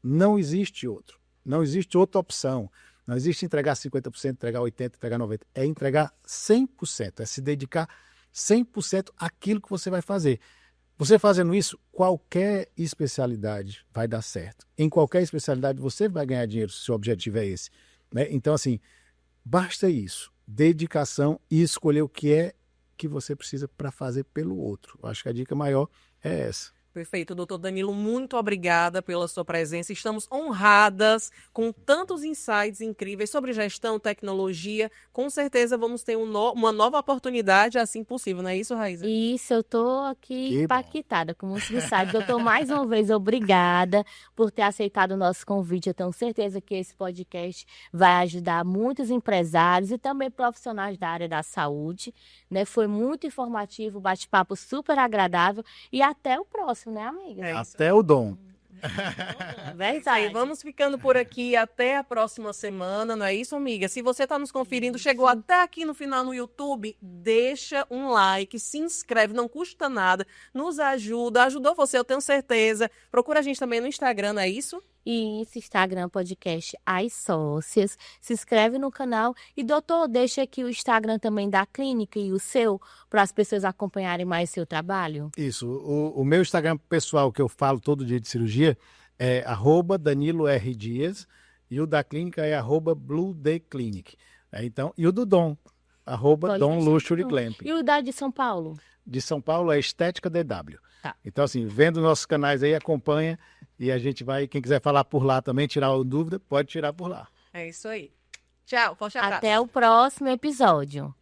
Não existe outro. Não existe outra opção. Não existe entregar 50%, entregar 80%, entregar 90%. É entregar 100%. É se dedicar 100% àquilo que você vai fazer. Você fazendo isso, qualquer especialidade vai dar certo. Em qualquer especialidade você vai ganhar dinheiro se o seu objetivo é esse, né? Então, assim, basta isso. Dedicação e escolher o que é que você precisa para fazer pelo outro. Eu acho que a dica maior é essa. Perfeito, doutor Danilo, muito obrigada pela sua presença. Estamos honradas com tantos insights incríveis sobre gestão, tecnologia. Com certeza vamos ter uma nova oportunidade assim possível, não é isso, Raíza? Isso, eu tô aqui Que bom. impactada, como você sabe. Doutor, mais uma vez, obrigada por ter aceitado o nosso convite. Eu tenho certeza que esse podcast vai ajudar muitos empresários e também profissionais da área da saúde, né? Foi muito informativo, bate-papo super agradável, e até o próximo, né, amiga? É isso. Até o dom. É Isso aí, verdade. vamos ficando por aqui até a próxima semana, não é isso, amiga? Se você está nos conferindo, chegou até aqui no final no YouTube, deixa um like, se inscreve, não custa nada, nos ajuda, ajudou você, eu tenho certeza. Procura a gente também no Instagram, não é isso? E esse Instagram podcast As Sócias. Se inscreve no canal. E, doutor, deixa aqui o Instagram também da clínica e o seu, para as pessoas acompanharem mais seu trabalho. Isso. O meu Instagram pessoal, que eu falo todo dia de cirurgia, é @DaniloRDias, e o da clínica é @BlueDayClinic. Então, e o do Dom, Podcast @DomLuxuryGlamp. E o da de São Paulo? De São Paulo é Estética DW. Tá. Então, assim, vendo nossos canais aí, acompanha, e a gente vai, quem quiser falar por lá também, tirar uma dúvida, pode tirar por lá. É isso aí. Tchau, forte abraço. Até o próximo episódio.